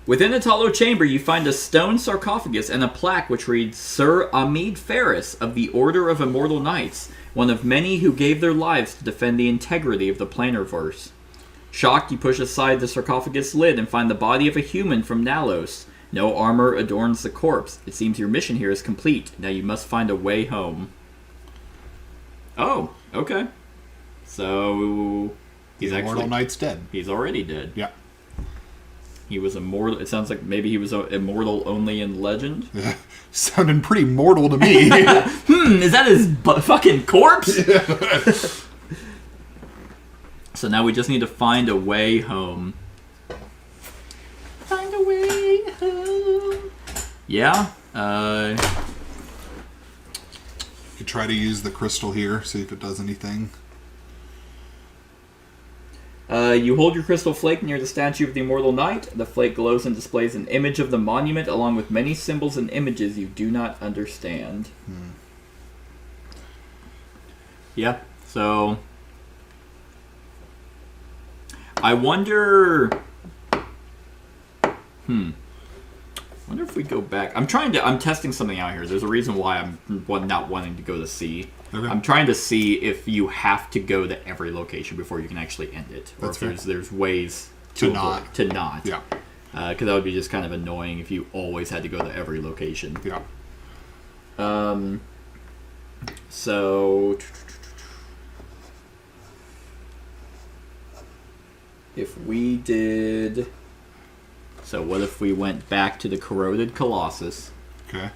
Within its hollow chamber, you find a stone sarcophagus and a plaque which reads, Sir Amid Ferris of the Order of Immortal Knights, one of many who gave their lives to defend the integrity of the Planarverse. Shocked, you push aside the sarcophagus lid and find the body of a human from Nalos. No armor adorns the corpse. It seems your mission here is complete. Now you must find a way home. Oh, okay. So, he's The Immortal actually... Knight's dead. He's already dead. Yeah. He was immortal. It sounds like maybe he was immortal only in legend. Sounding pretty mortal to me. Is that his fucking corpse? So now we just need to find a way home. Find a way home. Yeah. You try to use the crystal here, see if it does anything. You hold your crystal flake near the statue of the Immortal Knight. The flake glows and displays an image of the monument along with many symbols and images you do not understand. Yeah, so... I wonder... wonder if we go back... I'm testing something out here. There's a reason why I'm not wanting to go to C. Okay. I'm trying to see if you have to go to every location before you can actually end it. Or That's if there's ways To avoid- not. To not. Yeah. Because that would be just kind of annoying if you always had to go to every location. Yeah. So... If we did... So what if we went back to the Corroded Colossus, Okay.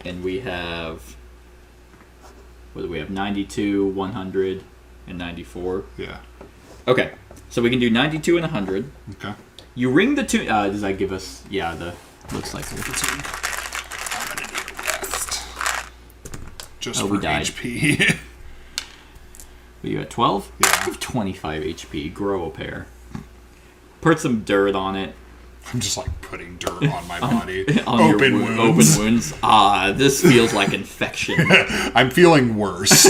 and we have... What do we have? 92, 100, and 94. Yeah. Okay, so we can do 92 and 100. Okay. You ring the tune... does that give us... Yeah, the... Looks like... I'm gonna need a rest. Just Oh, for we died. HP. Are you at 12? Yeah. You have 25 HP. Grow a pair. Put some dirt on it. I'm just like putting dirt on my body. On Open your wounds. Open wounds. This feels like infection. I'm feeling worse.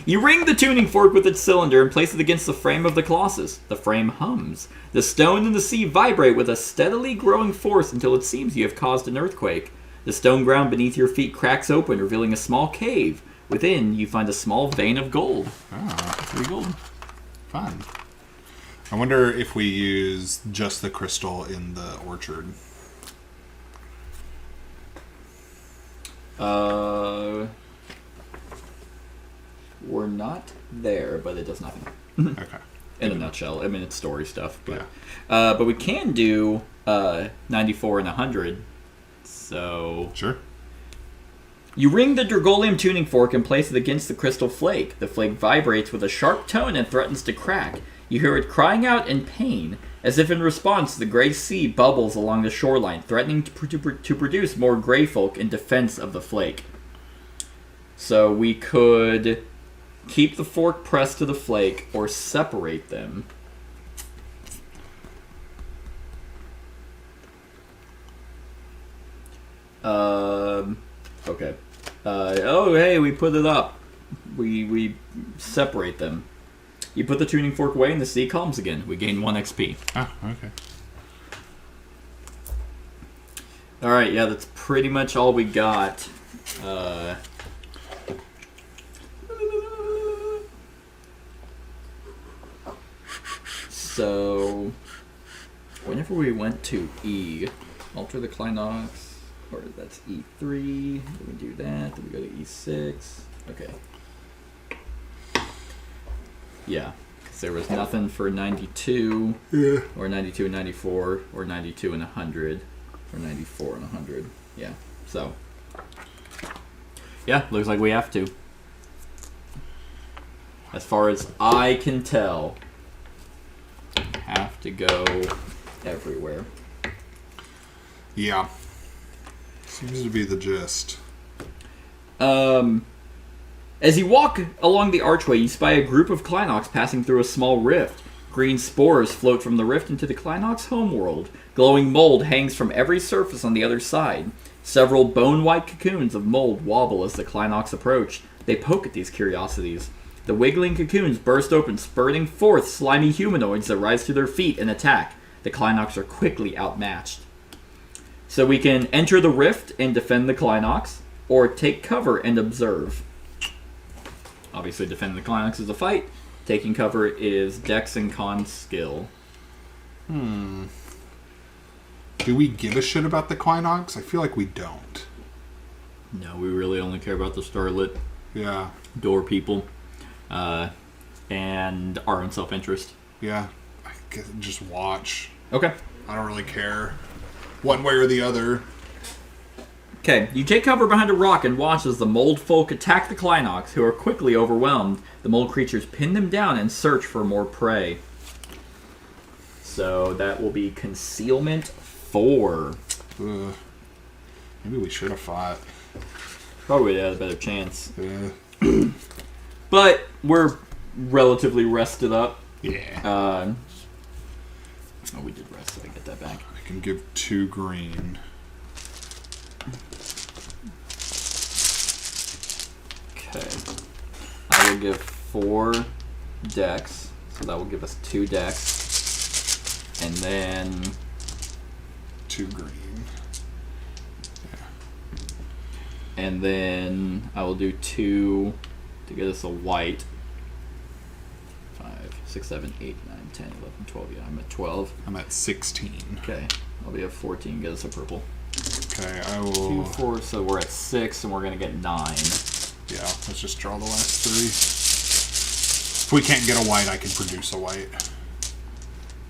You ring the tuning fork with its cylinder and place it against the frame of the Colossus. The frame hums. The stone and the sea vibrate with a steadily growing force until it seems you have caused an earthquake. The stone ground beneath your feet cracks open, revealing a small cave. Within, you find a small vein of gold. Ah, 3 gold. fun. I wonder if we use just the crystal in the orchard. We're not there, but it does nothing. Okay. In a nutshell. I mean, it's story stuff. But, Yeah. but we can do 94 and 100. So... Sure. You ring the Dragolium tuning fork and place it against the crystal flake. The flake vibrates with a sharp tone and threatens to crack. You hear it crying out in pain. As if in response, the gray sea bubbles along the shoreline, threatening to produce more gray folk in defense of the flake. So we could keep the fork pressed to the flake or separate them. Okay. Oh, hey, we put it up. We separate them. You put the tuning fork away and the sea calms again. We gain 1 XP. Ah, okay. Alright, yeah, that's pretty much all we got. So, whenever we went to E, alter the Clinox, or that's E3, then we do that, then we go to E6. Okay. Yeah, because there was nothing for 92, or 92 and 94, or 92 and 100, or 94 and 100. Yeah, so. Yeah, looks like we have to. As far as I can tell, have to go everywhere. Yeah. Seems to be the gist. As you walk along the archway, you spy a group of Clinox passing through a small rift. Green spores float from the rift into the Clinox homeworld. Glowing mold hangs from every surface on the other side. Several bone-white cocoons of mold wobble as the Clinox approach. They poke at these curiosities. The wiggling cocoons burst open, spurting forth slimy humanoids that rise to their feet and attack. The Clinox are quickly outmatched. So we can enter the rift and defend the Clinox, or take cover and observe. Obviously, defending the Clinox is a fight. Taking cover is Dex and Con skill. Do we give a shit about the Clinox? I feel like we don't. No, we really only care about the Starlit Yeah. door people. And our own self-interest. Yeah. I guess just watch. Okay. I don't really care. One way or the other. Okay, you take cover behind a rock and watch as the mold folk attack the Clinox, who are quickly overwhelmed. The mold creatures pin them down and search for more prey. So that will be concealment 4. Ugh. Maybe we should have fought. Probably had a better chance. Yeah. But we're relatively rested up. Yeah. Oh, we did rest, so I get that back. I can give 2 green. Okay. I will give 4 dex, so that will give us 2 dex. And then 2 green. And then I will do 2 to get us a white. 5, 6, 7, 8, 9, 10, 11, 12. Yeah, I'm at 12. I'm at 16. Okay. I'll be at 14. Get us a purple. Okay, I 2, will... 4, so we're at 6, and we're going to get 9. Yeah, let's just draw the last 3. If we can't get a white, I can produce a white.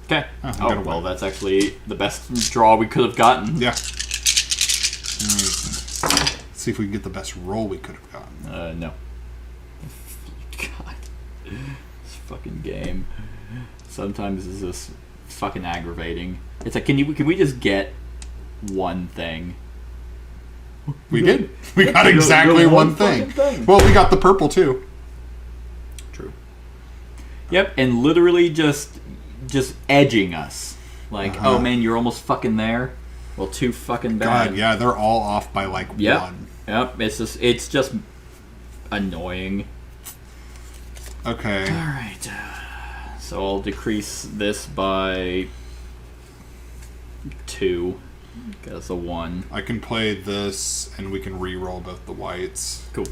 Okay. Oh, we got a well, white. that's actually the best draw we could have gotten. Yeah. Let's see if we can get the best roll we could have gotten. No. God. This fucking game. Sometimes is this fucking aggravating. It's like, can we just get one thing? We did. We got You exactly got one one thing. fucking thing. Well, we got the purple too. True. Yep, and literally just edging us. Like, oh man, you're almost fucking there. Well, too fucking bad. God, yeah, they're all off by like Yep. 1. Yep. It's just annoying. Okay. All right. So I'll decrease this by 2. Get us a 1. I can play this, and we can re-roll both the whites, Cool.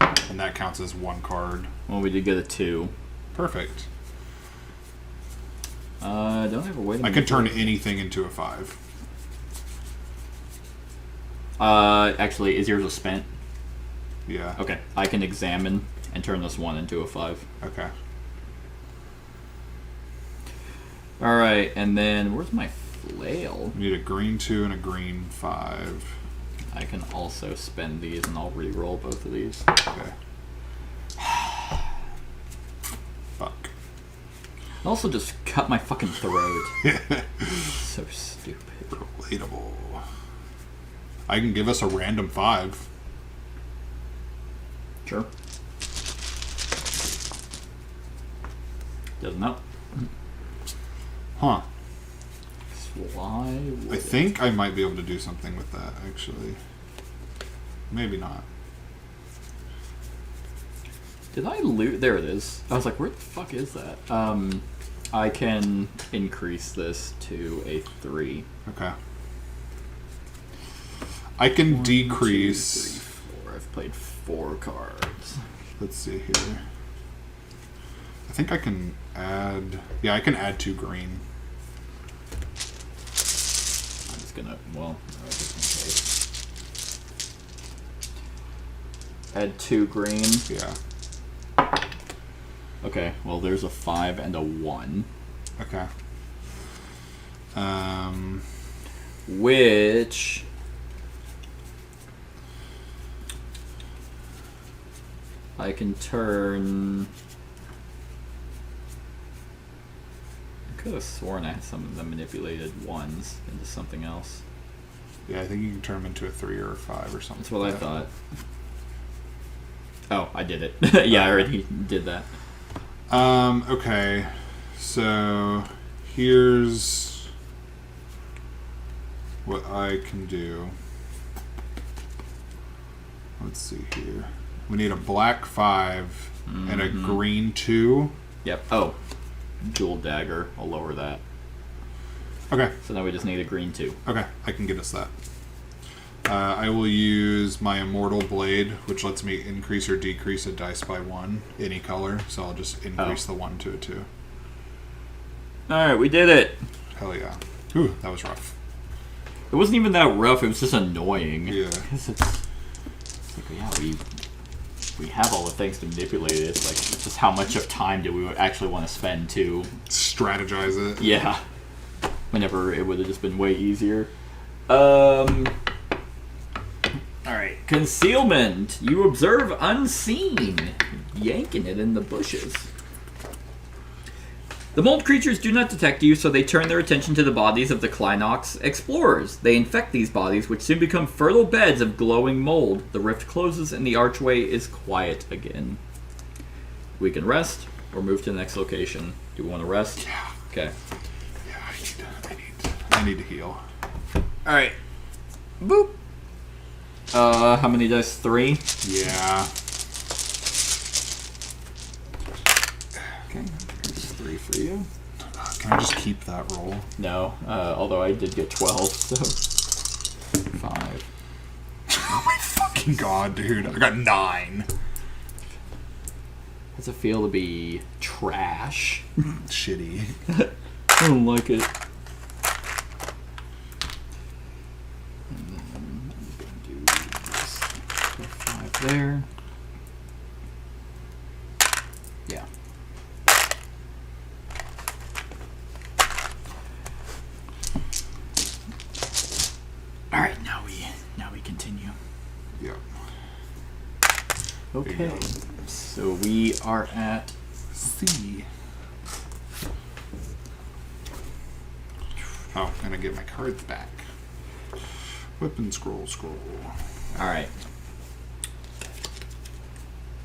and that counts as 1 card. Well, we did get a 2. Perfect. Don't have a way to I can turn anything into a 5. Actually, is yours a spent? Yeah. Okay. I can examine and turn this 1 into a 5. Okay. Alright, and then where's my flail? We need a green 2 and a green 5. I can also spend these and I'll re-roll both of these. Okay. Fuck. Also just cut my fucking throat. So stupid. Relatable. I can give us a random 5. Sure. Doesn't help. Huh. Why? I think I might be able to do something with that, actually. Maybe not. Did I loot? There it is. I was like, where the fuck is that? I can increase this to a 3. Okay. I can 1, decrease... 2, 3, 4. I've played 4 cards. Let's see here. I think I can add... Yeah, I can add 2 green. I'm just gonna, well, just in case. Add 2 green. Yeah. Okay, well, there's a 5 and a 1. Okay. Which... I can turn... I could have sworn I had some of the manipulated ones into something else. Yeah, I think you can turn them into a 3 or a 5 or something. That's what I like that. thought. Oh, I did it. Yeah, I already did that. Okay. So, here's what I can do. Let's see here. We need a black 5 and a green 2. Yep. Oh, dual dagger. I'll lower that. Okay. So now we just need a green 2. Okay, I can get us that. I will use my Immortal Blade, which lets me increase or decrease a dice by 1, any color. So I'll just increase the 1 to a 2. Alright, we did it. Hell yeah. Ooh, that was rough. It wasn't even that rough, it was just annoying. Yeah. Because it's like, yeah, we have all the things to manipulate it. It's like, just how much of time do we actually want to spend to... Strategize it. Yeah. Whenever it would have just been way easier. Alright. Concealment. You observe unseen. Yanking it in the bushes. The mold creatures do not detect you, so they turn their attention to the bodies of the Clinox explorers. They infect these bodies, which soon become fertile beds of glowing mold. The rift closes and the archway is quiet again. We can rest or move to the next location. Do we want to rest? Yeah. Okay. Yeah, I need to heal. Alright. Boop. How many dice? 3? Yeah. Okay. There's 3 for you. Can I just keep that roll? No. Although I did get 12, so... 5. Oh my fucking god, dude. I got 9. How's it feel to be trash? Shitty. I don't like it. And then I'm going to do this. Put 5 there. Yeah. All right, now we continue. Yep. Okay. So we are at C. Oh, and I get my cards back. Weapon scroll. all right.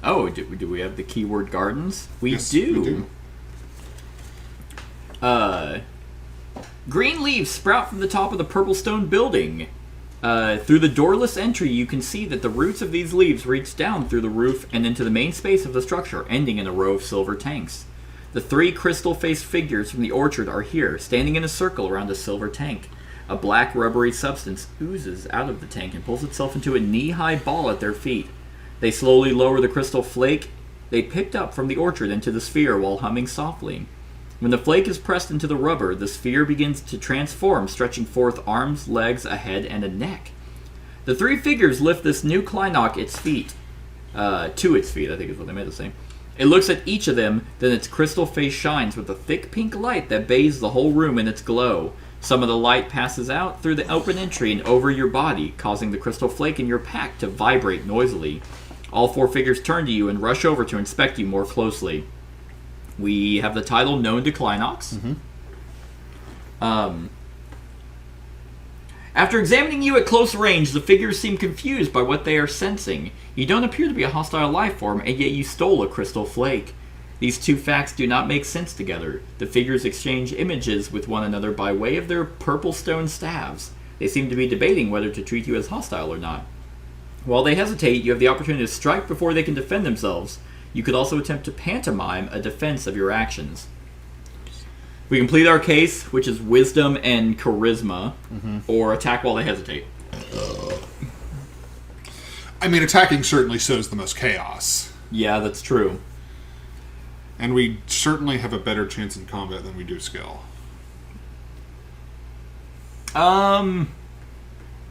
Oh, do we have the keyword gardens? Yes, we do. Green leaves sprout from the top of the purple stone building. Through the doorless entry, you can see that the roots of these leaves reach down through the roof and into the main space of the structure, ending in a row of silver tanks. The 3 crystal-faced figures from the orchard are here, standing in a circle around a silver tank. A black rubbery substance oozes out of the tank and pulls itself into a knee-high ball at their feet. They slowly lower the crystal flake they picked up from the orchard into the sphere while humming softly. When the flake is pressed into the rubber, the sphere begins to transform, stretching forth arms, legs, a head, and a neck. The 3 figures lift this new Klynock to its feet, I think is what they meant to say. It looks at each of them, then its crystal face shines with a thick pink light that bathes the whole room in its glow. Some of the light passes out through the open entry and over your body, causing the crystal flake in your pack to vibrate noisily. All 4 figures turn to you and rush over to inspect you more closely. We have the title Known to Clinox. After examining you at close range, the figures seem confused by what they are sensing. You don't appear to be a hostile life form, and yet you stole a crystal flake. These 2 facts do not make sense together. The figures exchange images with one another by way of their purple stone staves. They seem to be debating whether to treat you as hostile or not. While they hesitate, you have the opportunity to strike before they can defend themselves. You could also attempt to pantomime a defense of your actions. We complete our case, which is wisdom and charisma, or attack while they hesitate. I mean, attacking certainly sows the most chaos. Yeah, that's true. And we certainly have a better chance in combat than we do skill. I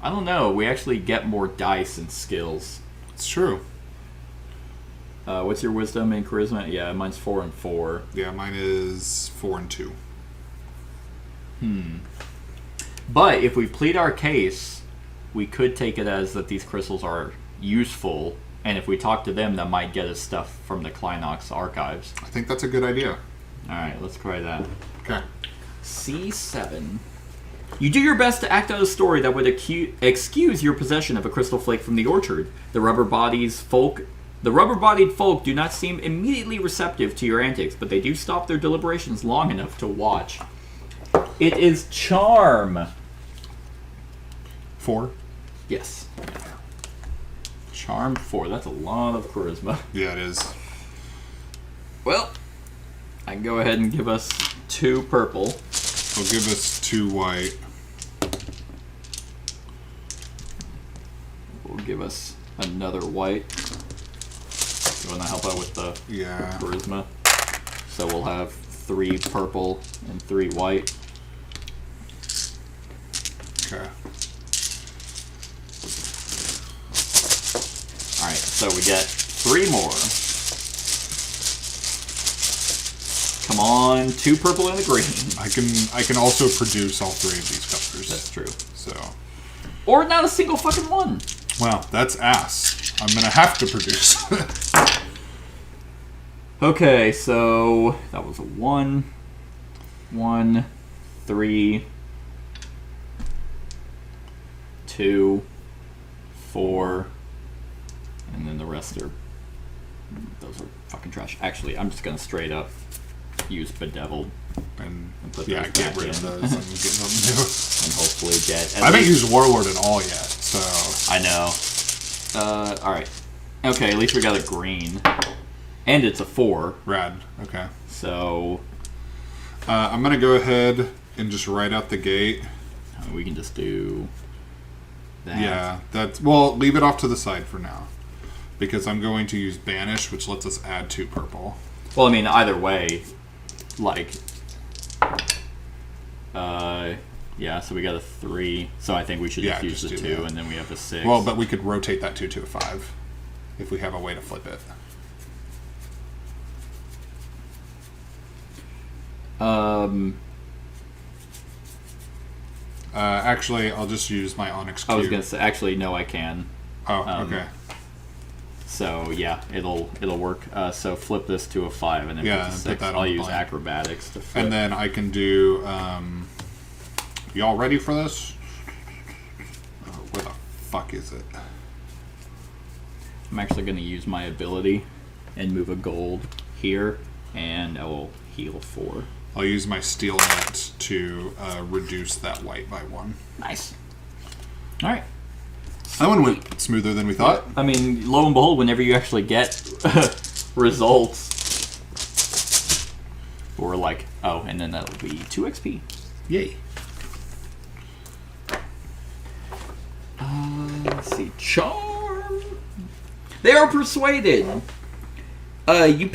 don't know. We actually get more dice and skills. It's true. What's your wisdom and charisma? Yeah, mine's 4 and 4. Yeah, mine is 4 and 2. But if we plead our case, we could take it as that these crystals are useful, and if we talk to them, that might get us stuff from the Clinox archives. I think that's a good idea. Alright, let's try that. Okay. C7. You do your best to act out a story that would excuse your possession of a crystal flake from the orchard. The rubber-bodied folk do not seem immediately receptive to your antics, but they do stop their deliberations long enough to watch. It is charm. 4? Yes. Charm 4. That's a lot of charisma. Yeah, it is. Well, I can go ahead and give us 2 purple. I'll give us 2 white. Will give us another white. You want to help out with the Yeah. charisma? So we'll have 3 purple and 3 white. Okay. Alright, so we get 3 more. Come on, 2 purple and a green. I can also produce all 3 of these colors. That's true. So, Or not a single fucking one. well, that's ass. I'm gonna have to produce. Okay, so that was a 1, 1, 3, 2, 4, and then the rest are, those are fucking trash. Actually, I'm just gonna straight up use Bedeviled and put yeah, those get back rid in. of those and get something new. and hopefully get. I haven't used Warlord at all yet, so I know. Alright. Okay, at least we got a green. And it's a 4, rad. Okay. so I'm gonna go ahead and just write out the gate. we can just do that. Yeah, that's well. Leave it off to the side for now, because I'm going to use Banish, which lets us add 2 purple. Well, I mean, either way, like, yeah. So we got a 3. So I think we should just Yeah, use just the do 2, that. and then we have a 6. Well, but we could rotate that 2 to a 5 if we have a way to flip it. Actually, I'll just use my Onyx Cube. I was gonna say, actually, no, I can. Oh, okay. So yeah, it'll work. So flip this to a 5, and then Yeah, put the and 6. put that on I'll the use blank. acrobatics to flip. And then I can do. Y'all ready for this? Oh, where the fuck is it? I'm actually gonna use my ability and move a gold here, and I will heal 4. I'll use my Steel Net to reduce that white by 1. Nice. All right. That one went smoother than we thought. I mean, lo and behold, whenever you actually get results, or like, oh, and then that'll be 2 XP. Yay. Let's see, charm. They are persuaded. Your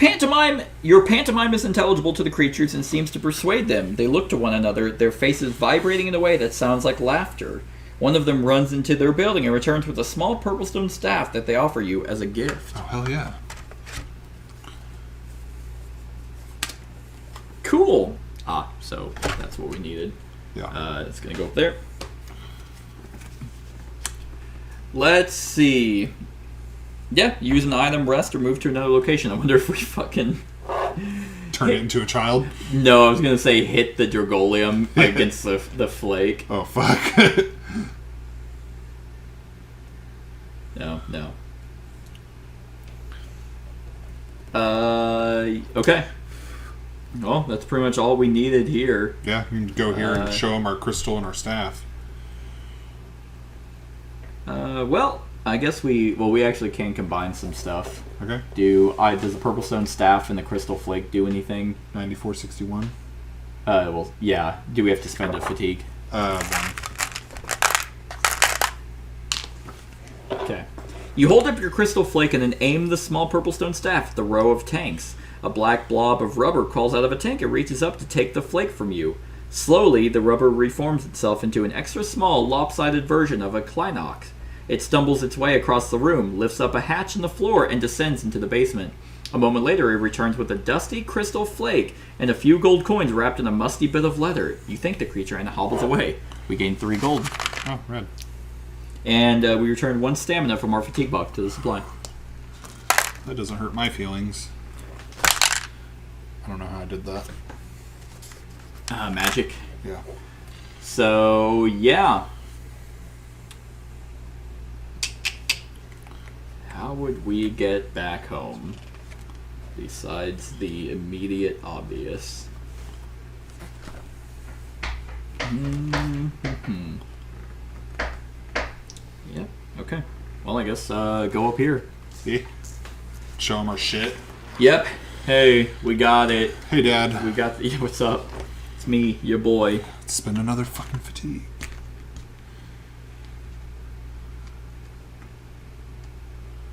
pantomime is intelligible to the creatures and seems to persuade them. They look to one another, their faces vibrating in a way that sounds like laughter. One of them runs into their building and returns with a small purple stone staff that they offer you as a gift. Oh, hell yeah. Cool. Ah, so that's what we needed. Yeah. It's gonna go up there. Let's see. Yeah, use an item, rest, or move to another location. I wonder if we fucking... Turn it into a child? No, I was gonna say hit the Dragolium against the flake. Oh, fuck. No. Okay. Well, that's pretty much all we needed here. Yeah, we can go here and show them our crystal and our staff. Well, I guess we actually can combine some stuff. Okay. Does the purple stone staff and the crystal flake do anything? 9461. Well, yeah. Do we have to spend a fatigue? One. Okay. You hold up your crystal flake and then aim the small purple stone staff at the row of tanks. A black blob of rubber crawls out of a tank and reaches up to take the flake from you. Slowly, the rubber reforms itself into an extra small, lopsided version of a Kleinox. It stumbles its way across the room, lifts up a hatch in the floor, and descends into the basement. A moment later, it returns with a dusty crystal flake and a few gold coins wrapped in a musty bit of leather. You thank the creature and it hobbles away. We gain 3 gold. Oh, red. And we return 1 stamina from our fatigue buff to the supply. That doesn't hurt my feelings. I don't know how I did that. Magic. Yeah. So, yeah. How would we get back home? Besides the immediate obvious. Yep, okay. Well, I guess go up here. See? Show them our shit. Yep. Hey, we got it. Hey, Dad. We got the... What's up? It's me, your boy. Let's spend another fucking fatigue.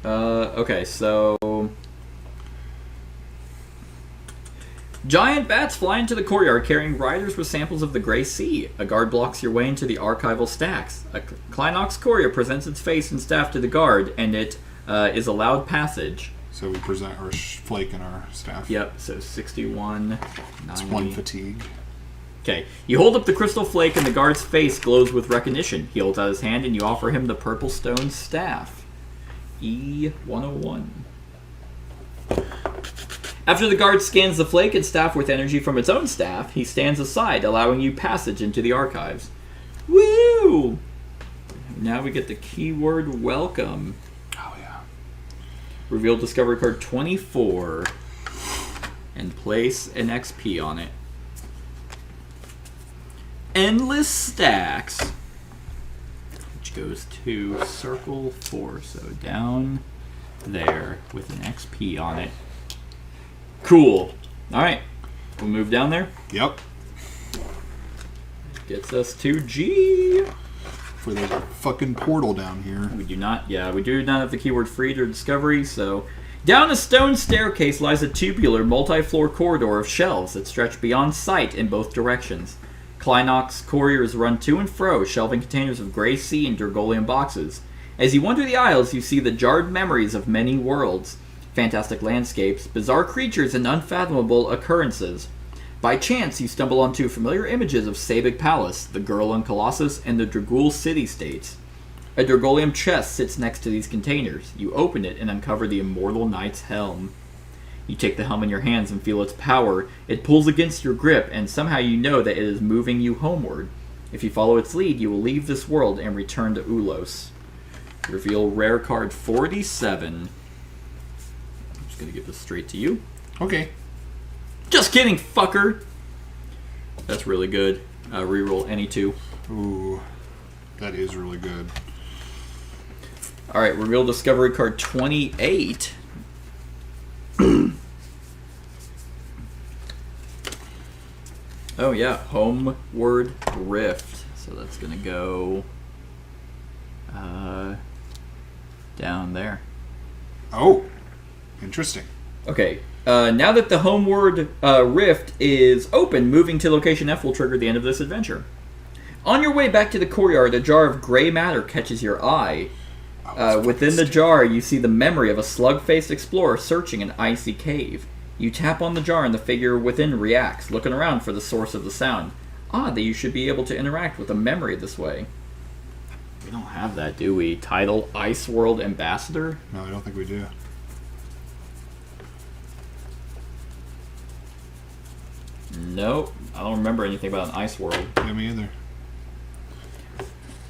Okay, so... Giant bats fly into the courtyard carrying riders with samples of the Grey Sea. A guard blocks your way into the archival stacks. A Clinox courier presents its face and staff to the guard, and it is allowed passage. So we present our flake and our staff. Yep, so 61, 90... It's 1 fatigue. Okay, you hold up the crystal flake and the guard's face glows with recognition. He holds out his hand and you offer him the purple stone staff. E101. After the guard scans the flake and staff with energy from its own staff, he stands aside, allowing you passage into the archives. Woo! Now we get the keyword welcome. Oh, yeah. Reveal discovery card 24 and place an XP on it. Endless stacks, which goes to circle 4, so down there with an XP on it. Cool. Alright, we'll move down there. Yep. Gets us to G. For there's a fucking portal down here. We do not have the keyword freed or discovery, so... Down a stone staircase lies a tubular, multi-floor corridor of shelves that stretch beyond sight in both directions. Clinox couriers run to and fro, shelving containers of Grey Sea and Durgolium boxes. As you wander the aisles, you see the jarred memories of many worlds, fantastic landscapes, bizarre creatures, and unfathomable occurrences. By chance, you stumble onto familiar images of Sabik Palace, the Gurlun Colossus, and the Dragul city-states. A Durgolium chest sits next to these containers. You open it and uncover the Immortal Knight's helm. You take the helm in your hands and feel its power. It pulls against your grip, and somehow you know that it is moving you homeward. If you follow its lead, you will leave this world and return to Ulos. Reveal rare card 47. I'm just going to give this straight to you. Okay. Just kidding, fucker! That's really good. Reroll any two. Ooh. That is really good. Alright, reveal discovery card 28. Oh yeah, Homeward Rift. So that's gonna go down there. Oh, interesting. Okay, now that the Homeward Rift is open, moving to location F will trigger the end of this adventure. On your way back to the courtyard, a jar of gray matter catches your eye. Within the jar, you see the memory of a slug-faced explorer searching an icy cave. You tap on the jar and the figure within reacts, looking around for the source of the sound. Odd that you should be able to interact with a memory this way. We don't have that, do we? Title, Ice World Ambassador? No, I don't think we do. Nope. I don't remember anything about an Ice World. Yeah, me either.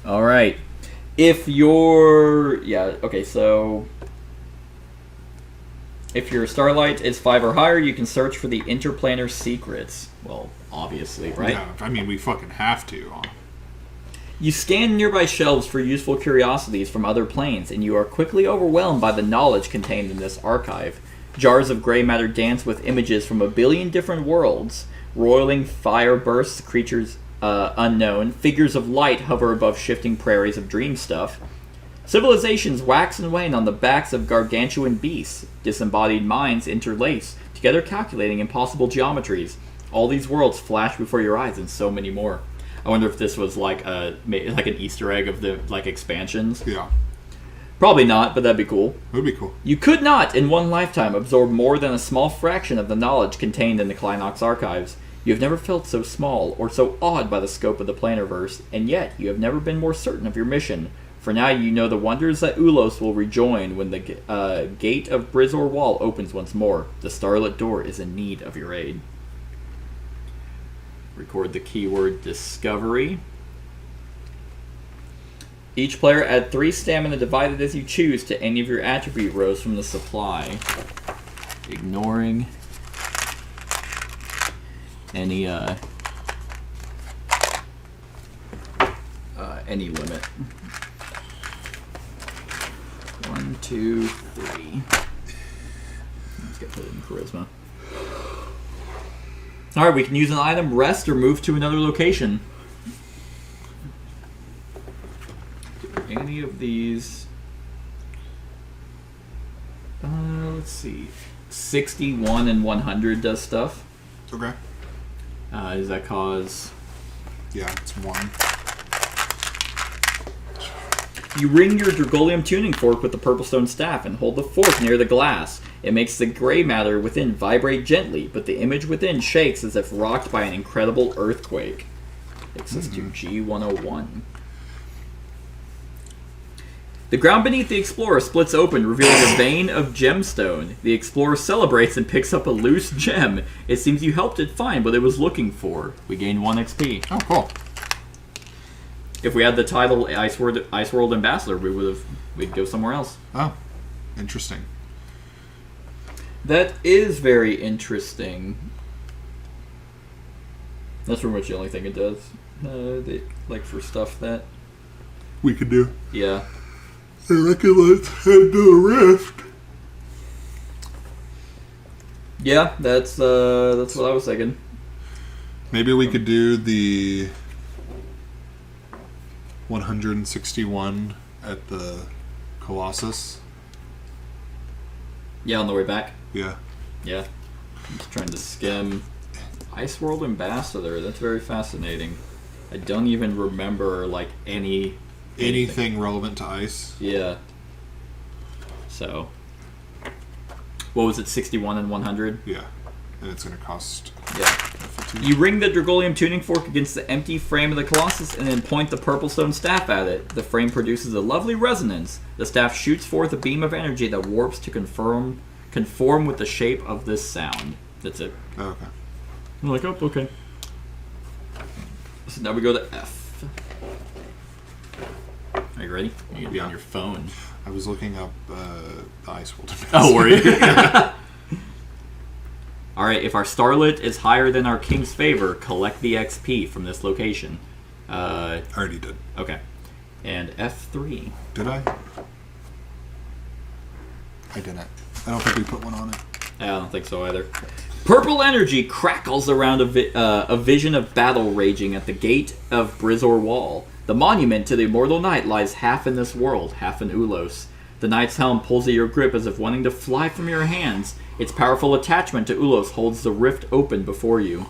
Alright. If you're... Yeah, okay, so... If your Starlight is 5 or higher, you can search for the Interplanar Secrets. Well, obviously, right? Yeah, I mean, we fucking have to. You scan nearby shelves for useful curiosities from other planes, and you are quickly overwhelmed by the knowledge contained in this archive. Jars of gray matter dance with images from a billion different worlds. Roiling fire bursts, creatures unknown. Figures of light hover above shifting prairies of dream stuff. Civilizations wax and wane on the backs of gargantuan beasts. Disembodied minds interlace, together calculating impossible geometries. All these worlds flash before your eyes, and so many more. I wonder if this was like an Easter egg of the expansions. Yeah. Probably not, but that'd be cool. It would be cool. You could not, in one lifetime, absorb more than a small fraction of the knowledge contained in the Clinox archives. You have never felt so small or so awed by the scope of the Planarverse, and yet you have never been more certain of your mission. For now, you know the wonders that Ulos will rejoin when the gate of Brizor Wall opens once more. The starlit door is in need of your aid. Record the keyword Discovery. Each player add 3 stamina divided as you choose to any of your attribute rows from the supply. Ignoring any limit. 1, 2, 3. Let's get put it in charisma. Alright, we can use an item, rest, or move to another location. Any of these. Let's see. 61 and 100 does stuff. Okay. Does that cause... Yeah, it's 1. You ring your Dragolium tuning fork with the purple stone staff and hold the fork near the glass. It makes the gray matter within vibrate gently, but the image within shakes as if rocked by an incredible earthquake. Takes us to G101. The ground beneath the Explorer splits open, revealing a vein of gemstone. The Explorer celebrates and picks up a loose gem. It seems you helped it find what it was looking for. We gain 1 XP. Oh, cool. If we had the title Ice World Ambassador, we'd go somewhere else. Oh, interesting. That is very interesting. That's pretty much the only thing it does. Like for stuff that... We could do. Yeah. I reckon let's head to the rift. Yeah, that's what I was thinking. Maybe we could do the 161 at the Colossus. Yeah, on the way back. Yeah. Yeah. I'm just trying to skim. Ice World Ambassador, that's very fascinating. I don't even remember, like, anything relevant to ice. Yeah. So. What was it, 61 and 100? Yeah. And it's going to cost... Yeah. 15. You ring the Dragolium tuning fork against the empty frame of the Colossus and then point the purple stone staff at it. The frame produces a lovely resonance. The staff shoots forth a beam of energy that warps to conform with the shape of this sound. That's it. Oh, okay. I'm like, oh, okay. So now we go to F. Are you ready? You're gonna be on your phone. I was looking up the Ice World. Oh, were you? Alright, if our starlet is higher than our king's favor, collect the XP from this location. Already did. Okay. And F3. Did I? I didn't. I don't think we put one on it. I don't think so either. Purple energy crackles around a vision of battle raging at the gate of Brizor Wall. The monument to the immortal knight lies half in this world, half in Ulos. The knight's helm pulls at your grip as if wanting to fly from your hands. Its powerful attachment to Ulos holds the rift open before you.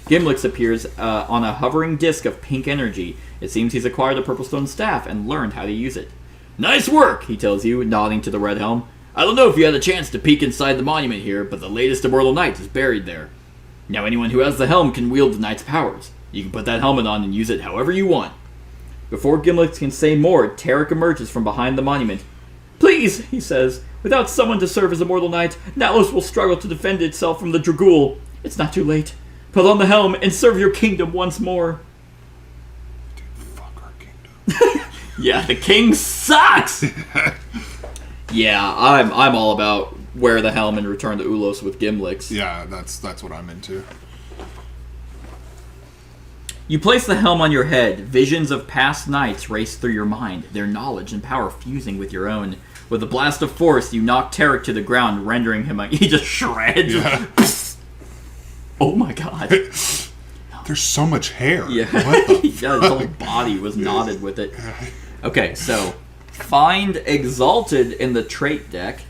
Gimlix appears on a hovering disc of pink energy. It seems he's acquired the purple stone staff and learned how to use it. Nice work, he tells you, nodding to the red helm. I don't know if you had a chance to peek inside the monument here, but the latest immortal knight is buried there. Now anyone who has the helm can wield the knight's powers. You can put that helmet on and use it however you want. Before Gimlix can say more, Tarek emerges from behind the monument. Please, he says, without someone to serve as immortal knight, Nalos will struggle to defend itself from the Dragul. It's not too late. Put on the helm and serve your kingdom once more. Dude, fuck our kingdom. Yeah, the king sucks! Yeah, I'm all about wear the helm and return to Ulos with Gimlix. Yeah, that's what I'm into. You place the helm on your head. Visions of past nights race through your mind, their knowledge and power fusing with your own. With a blast of force, you knock Tarek to the ground, rendering him he just shreds. Yeah. Oh my god. There's so much hair. Yeah. What the Yeah, his whole body was knotted with it. Okay, so find Exalted in the trait deck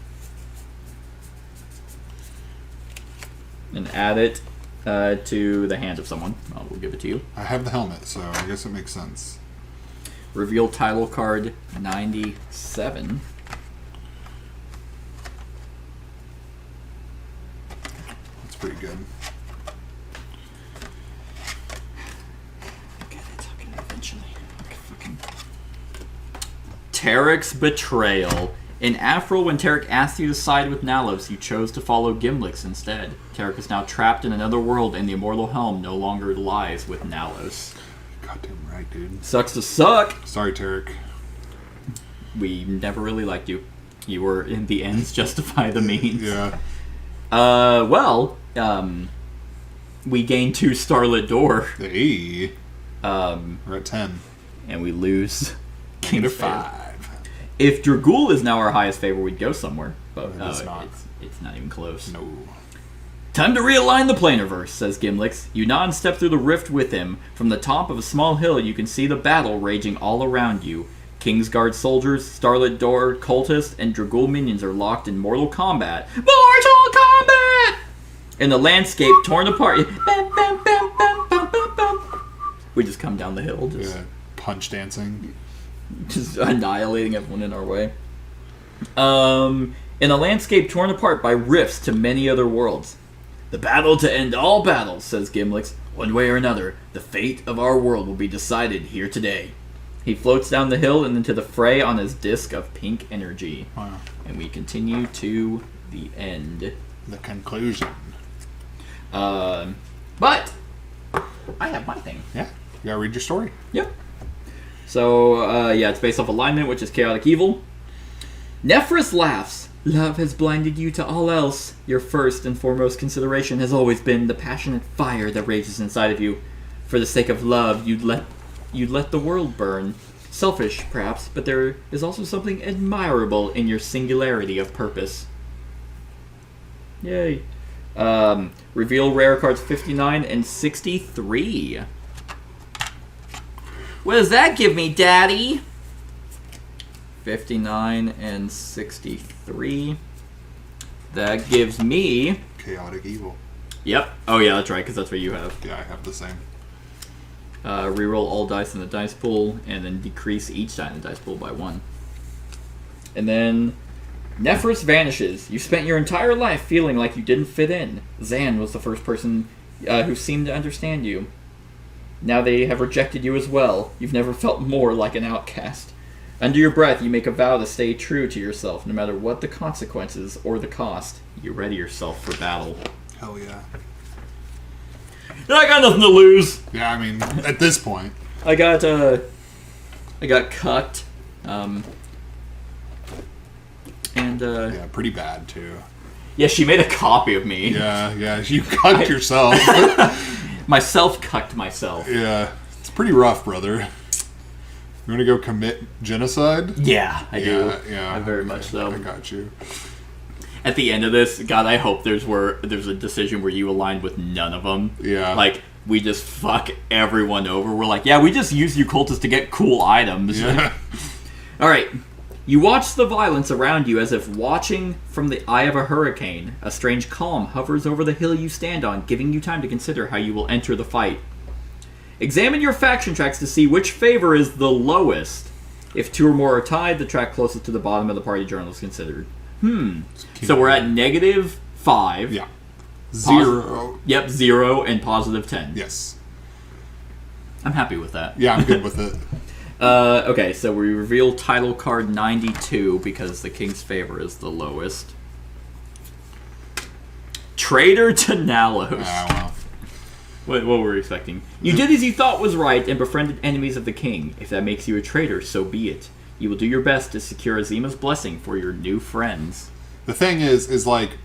and add it to the hand of someone. We'll give it to you. I have the helmet, so I guess it makes sense. Reveal title card 97. That's pretty good. I'll get it eventually. Fucking... Tarek's Betrayal. In Afril, when Tarek asked you to side with Nalos, you chose to follow Gimlix instead. Tarek is now trapped in another world, and the immortal helm no longer lies with Nalos. Goddamn right, dude. Sucks to suck. Sorry, Tarek. We never really liked you. You were in the ends justify the means. Yeah. We gain 2 Starlit Door. Hey. We're at 10. And we lose King Negative Fair. 5. If Dragul is now our highest favor, we'd go somewhere. But It's not. It's not even close. No. Time to realign the planarverse, says Gimlix. You nod and step through the rift with him. From the top of a small hill, you can see the battle raging all around you. Kingsguard soldiers, Starlit Door cultists, and Dragul minions are locked in mortal combat. Mortal combat! In the landscape torn apart. Bam, bam, bam, bam, bam, bam, bam. We just come down the hill, Yeah. Punch dancing. just annihilating everyone in our way. In a landscape torn apart by rifts to many other worlds. The battle to end all battles, says Gimlix. One way or another, the fate of our world will be decided here today. He floats down the hill and into the fray on his disc of pink energy. Wow. And we continue to the end. The conclusion. But I have my thing. Yeah. You gotta read your story. Yep. So, it's based off alignment, which is chaotic evil. Nephris laughs. Love has blinded you to all else. Your first and foremost consideration has always been the passionate fire that rages inside of you. For the sake of love, you'd let the world burn. Selfish, perhaps, but there is also something admirable in your singularity of purpose. Yay. Reveal rare cards 59 and 63. What does that give me, Daddy? 59 and 63. That gives me... Chaotic evil. Yep. Oh, yeah, that's right, because that's what you have. Yeah, I have the same. Reroll all dice in the dice pool, and then decrease each die in the dice pool by 1. And then... Nephris vanishes. You spent your entire life feeling like you didn't fit in. Zan was the first person who seemed to understand you. Now they have rejected you as well. You've never felt more like an outcast. Under your breath, you make a vow to stay true to yourself, no matter what the consequences or the cost. You ready yourself for battle. Hell yeah. I got nothing to lose. Yeah, I mean, at this point. I got cucked. Yeah, pretty bad, too. Yeah, she made a copy of me. Yeah, you cucked yourself. Myself cucked myself. Yeah, it's pretty rough, brother. You want to go commit genocide? Yeah, I do. Yeah, I very much so. I got you. At the end of this, God, I hope there's a decision where you aligned with none of them. Yeah. Like, we just fuck everyone over. We're like, yeah, we just use you cultists to get cool items. Yeah. All right. You watch the violence around you as if watching from the eye of a hurricane. A strange calm hovers over the hill you stand on, giving you time to consider how you will enter the fight. Examine your faction tracks to see which favor is the lowest. If 2 or more are tied, the track closest to the bottom of the party journal is considered. So we're at -5. Yeah. 0. Yep, 0 and +10. Yes. I'm happy with that. Yeah, I'm good with it. Okay, so we reveal title card 92 because the King's favor is the lowest. Traitor to Nalos. Ah, well. What were we expecting? You did as you thought was right and befriended enemies of the king. If that makes you a traitor, so be it. You will do your best to secure Azima's blessing for your new friends. The thing is like,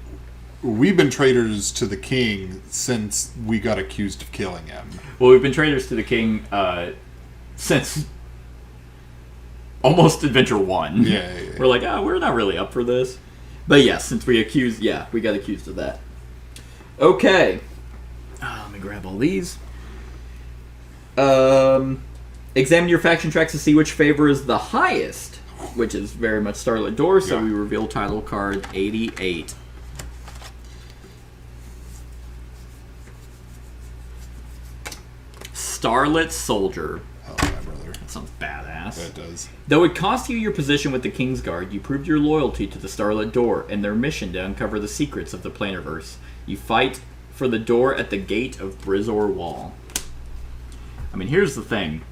we've been traitors to the king since we got accused of killing him. Well, we've been traitors to the king since almost Adventure 1. Yeah. We're like, we're not really up for this. But yes, since we got accused of that. Okay. Let me grab all these. Examine your faction tracks to see which favor is the highest, which is very much Starlit Door, so we reveal title card 88. Starlit Soldier. Oh, my brother. That sounds badass. That does. Though it cost you your position with the Kingsguard, you proved your loyalty to the Starlit Door and their mission to uncover the secrets of the Planarverse. You fight for the door at the gate of Brizor Wall. I mean, here's the thing.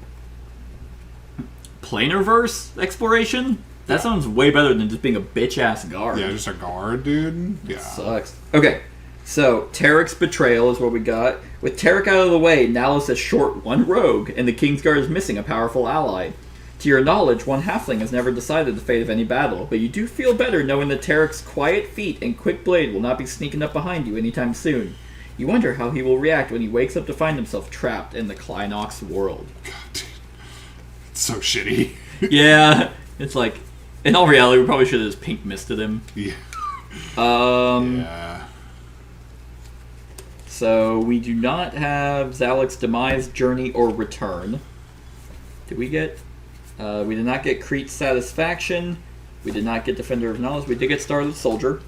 Planarverse exploration? That sounds way better than just being a bitch-ass guard. Yeah, just a guard, dude. Yeah. Sucks. Okay, so Tarek's betrayal is what we got. With Tarek out of the way, Nalos has short one rogue, and the Kingsguard is missing a powerful ally. To your knowledge, one halfling has never decided the fate of any battle, but you do feel better knowing that Tarek's quiet feet and quick blade will not be sneaking up behind you anytime soon. You wonder how he will react when he wakes up to find himself trapped in the Kleinox world. God, dude. It's so shitty. Yeah, it's like, In all reality, we probably should have just pink misted him. Yeah. Yeah. So we do not have Zalek's Demise, Journey, or Return. Did we get? We did not get Crete's Satisfaction. We did not get Defender of Knowledge. We did get Starlit Soldier.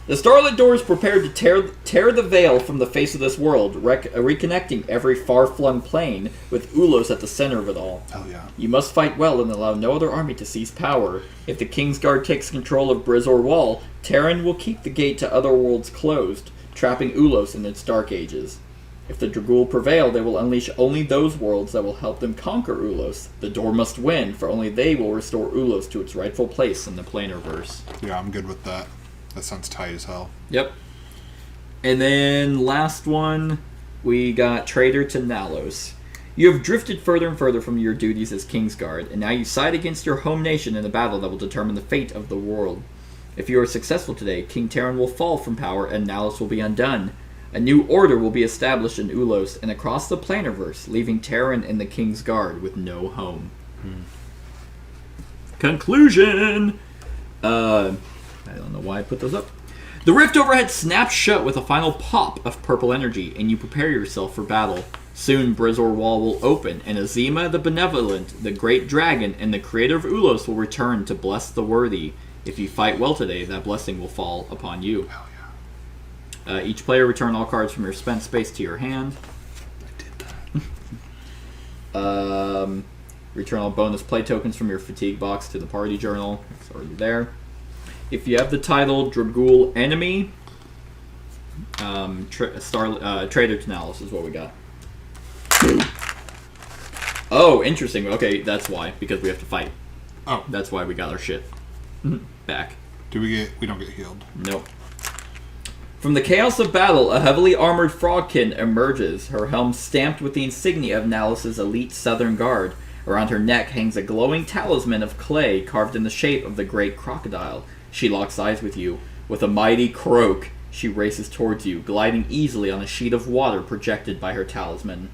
The Starlit Door is prepared to tear the veil from the face of this world, reconnecting every far-flung plane, with Ulos at the center of it all. Hell yeah. You must fight well and allow no other army to seize power. If the Kingsguard takes control of Brizor Wall, Terran will keep the gate to other worlds closed, trapping Ulos in its dark ages. If the Dragul prevail, they will unleash only those worlds that will help them conquer Ulos. The door must win, for only they will restore Ulos to its rightful place in the Planarverse. Yeah, I'm good with that. That sounds tight as hell. Yep. And then last one, we got Traitor to Nalos. You have drifted further and further from your duties as Kingsguard, and now you side against your home nation in a battle that will determine the fate of the world. If you are successful today, King Terran will fall from power and Nalos will be undone. A new order will be established in Ulos and across the Planarverse, leaving Terran and the Kingsguard with no home. Conclusion! I don't know why I put those up. The rift overhead snaps shut with a final pop of purple energy, and you prepare yourself for battle. Soon, Brizor Wall will open, and Azima the Benevolent, the Great Dragon, and the creator of Ulos will return to bless the worthy. If you fight well today, that blessing will fall upon you. Hell yeah. Each player return all cards from your spent space to your hand. I did that. Return all bonus play tokens from your fatigue box to the party journal. It's already there. If you have the title Dragul Enemy, Traitor to Nalos is what we got. Oh, interesting. Okay, that's why. Because we have to fight. Oh. That's why we got our shit back. We don't get healed. Nope. From the chaos of battle, a heavily armored frogkin emerges, her helm stamped with the insignia of Nalos' elite southern guard. Around her neck hangs a glowing talisman of clay carved in the shape of the great crocodile. She locks eyes with you. With a mighty croak, she races towards you, gliding easily on a sheet of water projected by her talisman.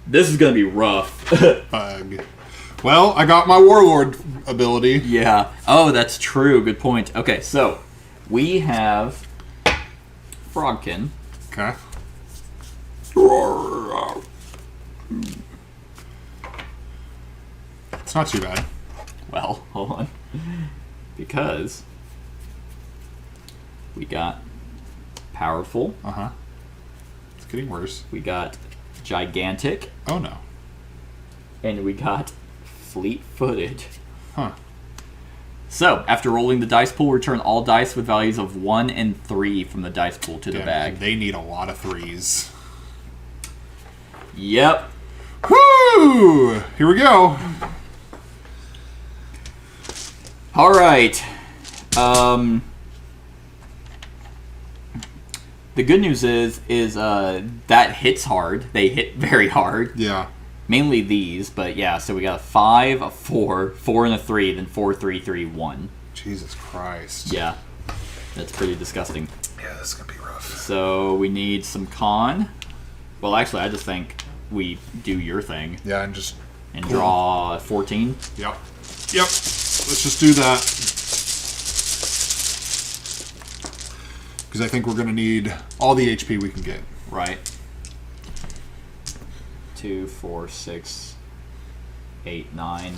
This is gonna be rough. Bug. Well, I got my Warlord ability. Yeah. Oh, that's true. Good point. Okay, so we have Frogkin. Okay. It's not too bad. Well, hold on. Because we got Powerful, Uh-huh. It's getting worse. we got Gigantic, Oh, no. and we got Fleet-footed. Huh. So, after rolling the dice pool, return all dice with values of 1 and 3 from the dice pool to the Damn, bag. They need a lot of threes. Yep. Woo! Here we go. All right. The good news is that hits hard. They hit very hard. Yeah. Mainly these, but yeah. So we got a 5, a 4, 4 and a 3, then 4, 3, 3, 1. Jesus Christ. Yeah, that's pretty disgusting. Yeah, this is going to be rough. So we need some con. Well, actually, I just think we do your thing Yeah, and just... and draw 14. Yep. Yep. Let's just do that. Because I think we're going to need all the HP we can get. Right. 2, 4, 6, 8, 9,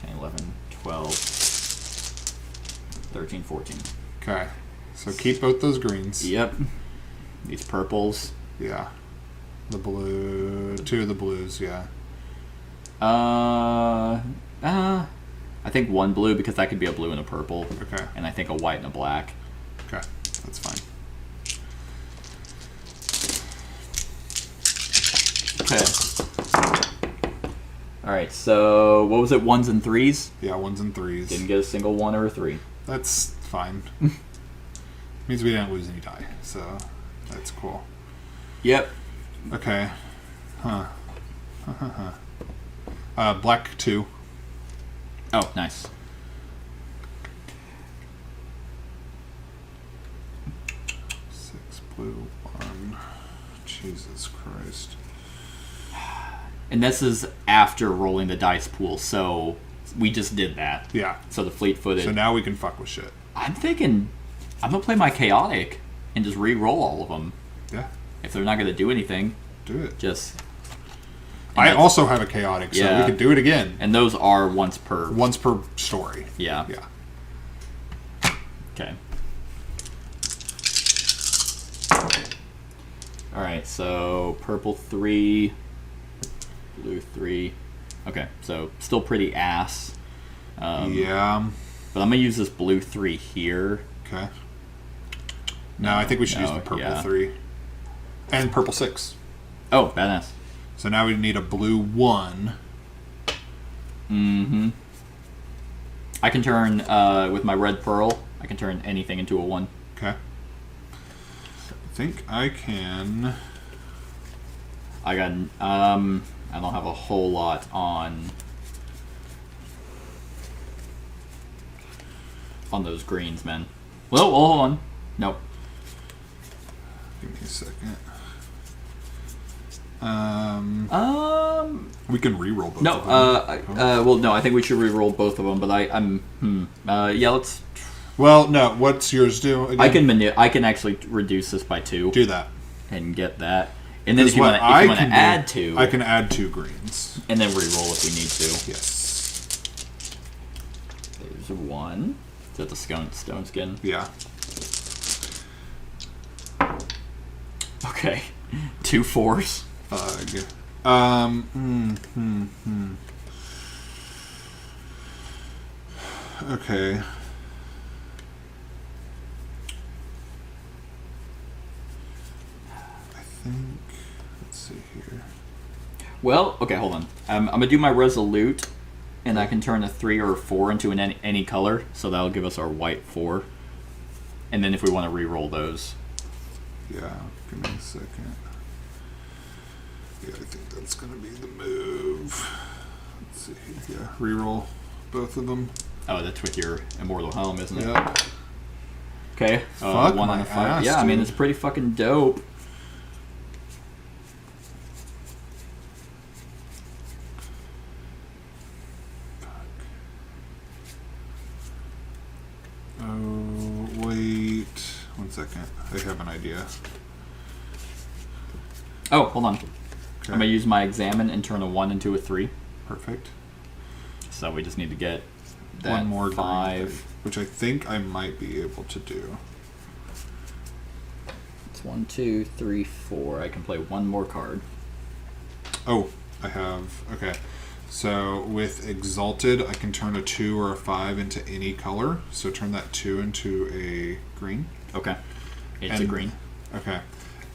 10, 11, 12, 13, 14. Okay. So keep both those greens. Yep. These purples. Yeah. The blue... 2 of the blues, yeah. I think 1 blue because that could be a blue and a purple. Okay. And I think a white and a black. Okay. That's fine. Okay. Alright, so what was it? 1s and 3s? Yeah, 1s and 3s. Didn't get a single 1 or a 3. That's fine. Means we didn't lose any die, so that's cool. Yep. Okay. Huh. Black 2. Oh, nice. Six blue, 1. Jesus Christ. And this is after rolling the dice pool, so we just did that. Yeah. So the fleet-footed. So now we can fuck with shit. I'm thinking I'm going to play my chaotic and just re-roll all of them. Yeah. If they're not going to do anything, Do it. just... I also have a chaotic, so Yeah. we can do it again. And those are once per... Once per story. Yeah. Yeah. Okay. Alright, so purple 3, blue 3. Okay, so still pretty ass. Yeah. But I'm going to use this blue 3 here. Okay. No, I think we should use the purple 3. And purple 6. Oh, badass. So now we need a blue 1. Mm-hmm. I can turn, with my red pearl, I can turn anything into a 1. Okay. I think I can... I got, I don't have a whole lot on those greens, man. Well, hold on. Nope. Give me a second. We can re-roll both No, of them. well, no, I think we should re-roll both of them, but yeah, let's... Well, no, what's yours do again? I can actually reduce this by 2 do that. and get that. And then if Because you what want to I can add do, 2, I can add 2 greens. and then re-roll if we need to. Yes. There's 1. Is that the stone skin? Yeah. Okay. 2 4s. Ugh. Okay. I think. Let's see here. Well, okay, hold on. I'm gonna do my resolute, and I can turn a 3 or a 4 into any color, so that'll give us our white 4. And then if we want to re-roll those, Yeah. Give me a second. Yeah, I think that's gonna be the move. Let's see. Yeah. Reroll both of them. oh, that's with your immortal helm, isn't it? Yep. Okay, Fuck 1 on my a 5. ass, Yeah, I mean dude. it's pretty fucking dope. Oh, wait. 1 second. I have an idea. Oh, hold on. Okay. I'm gonna use my examine and turn a 1 into a 3. Perfect. So we just need to get that One more green 5. thing, which I think I might be able to do. It's 1, 2, 3, 4. I can play 1 more card. Oh, I have. Okay. So with Exalted, I can turn a 2 or a 5 into any color. So turn that 2 into a green. Okay. It's a And- green. Okay.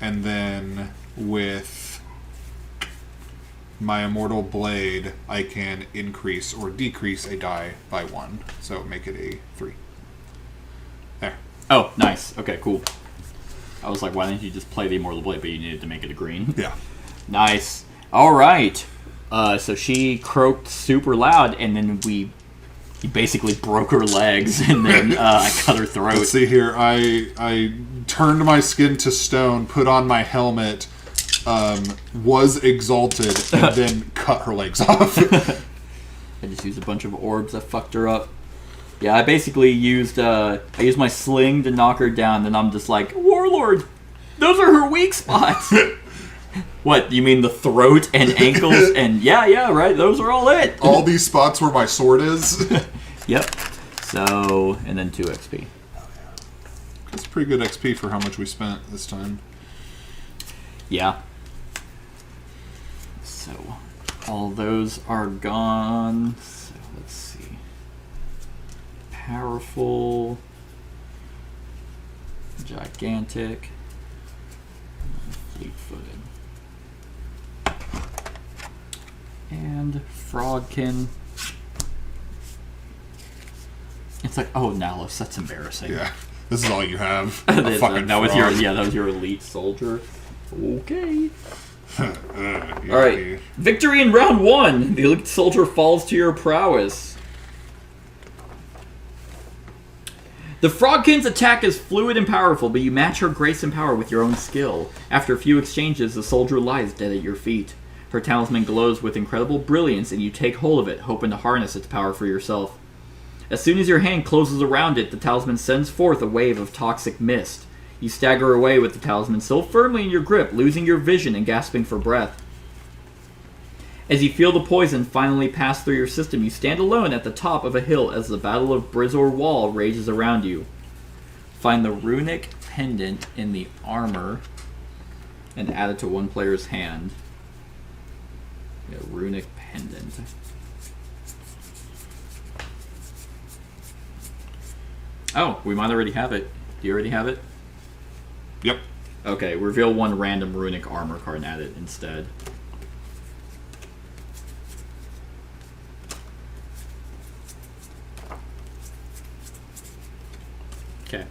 And then with my Immortal Blade, I can increase or decrease a die by 1. So make it a 3. There. Oh, nice. Okay, cool. I was like, why didn't you just play the Immortal Blade, but you needed to make it a green? Yeah. Nice. All right. So she croaked super loud, and then he basically broke her legs, and then I cut her throat. Let's see here. I turned my skin to stone, put on my helmet, was exalted, and then cut her legs off. I just used a bunch of orbs that fucked her up. Yeah, I basically used I used my sling to knock her down, and I'm just like, Warlord, those are her weak spots. What, you mean the throat and ankles? And yeah, right, those are all it. All these spots where my sword is. Yep. So, and then 2 XP. That's pretty good XP for how much we spent this time. Yeah. So, all those are gone. So, let's see. Powerful. Gigantic. Fleet-footed. And Frogkin. It's like, oh, Nalos, that's embarrassing. Yeah. This is all you have. That fucking was frog. that was your elite soldier. Okay. Yeah, All right. Victory in round 1. The elite soldier falls to your prowess. The Frogkin's attack is fluid and powerful, but you match her grace and power with your own skill. After a few exchanges, the soldier lies dead at your feet. Her talisman glows with incredible brilliance, and you take hold of it, hoping to harness its power for yourself. As soon as your hand closes around it, the talisman sends forth a wave of toxic mist. You stagger away with the talisman so firmly in your grip, losing your vision and gasping for breath. As you feel the poison finally pass through your system, you stand alone at the top of a hill as the Battle of Brizor Wall rages around you. Find the runic pendant in the armor and add it to one player's hand. Yeah, runic pendant. Oh, we might already have it. Do you already have it? Yep. Okay, reveal one random runic armor card and add it instead. Okay.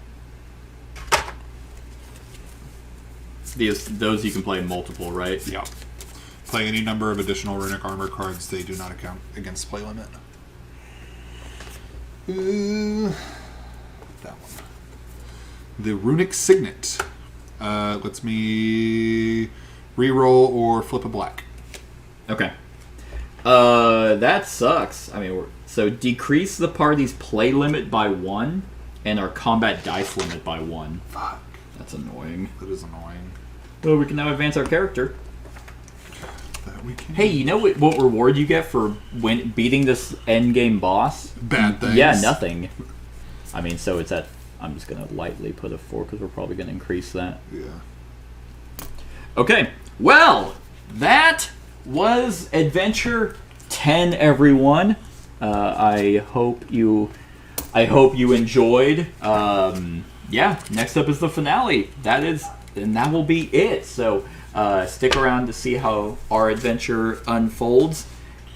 Those you can play multiple, right? Yep. Play any number of additional runic armor cards. They do not account against play limit. That one. The runic signet. Lets me reroll or flip a black. Okay. That sucks. I mean, so decrease the party's play limit by 1 and our combat dice limit by 1. Fuck. That's annoying. That is annoying. Well, we can now advance our character. That we can. Hey, you know what reward you get for beating this endgame boss? Bad things. Yeah, nothing. I mean, so it's at... I'm just going to lightly put a 4 because we're probably going to increase that. Yeah. Okay, well, that was Adventure 10, everyone. I hope you enjoyed. Yeah, next up is the finale. And that will be it. So stick around to see how our adventure unfolds.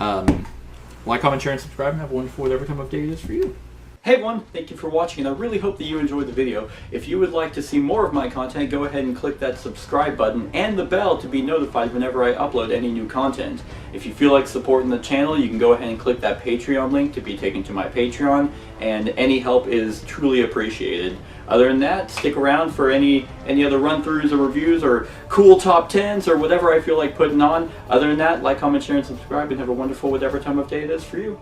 Like, comment, share, and subscribe, and have a wonderful whatever time of day it is for you. Hey everyone, thank you for watching, and I really hope that you enjoyed the video. If you would like to see more of my content, go ahead and click that subscribe button and the bell to be notified whenever I upload any new content. If you feel like supporting the channel, you can go ahead and click that Patreon link to be taken to my Patreon, and any help is truly appreciated. Other than that, stick around for any other run-throughs or reviews or cool top 10s or whatever I feel like putting on. Other than that, like, comment, share, and subscribe, and have a wonderful whatever time of day it is for you.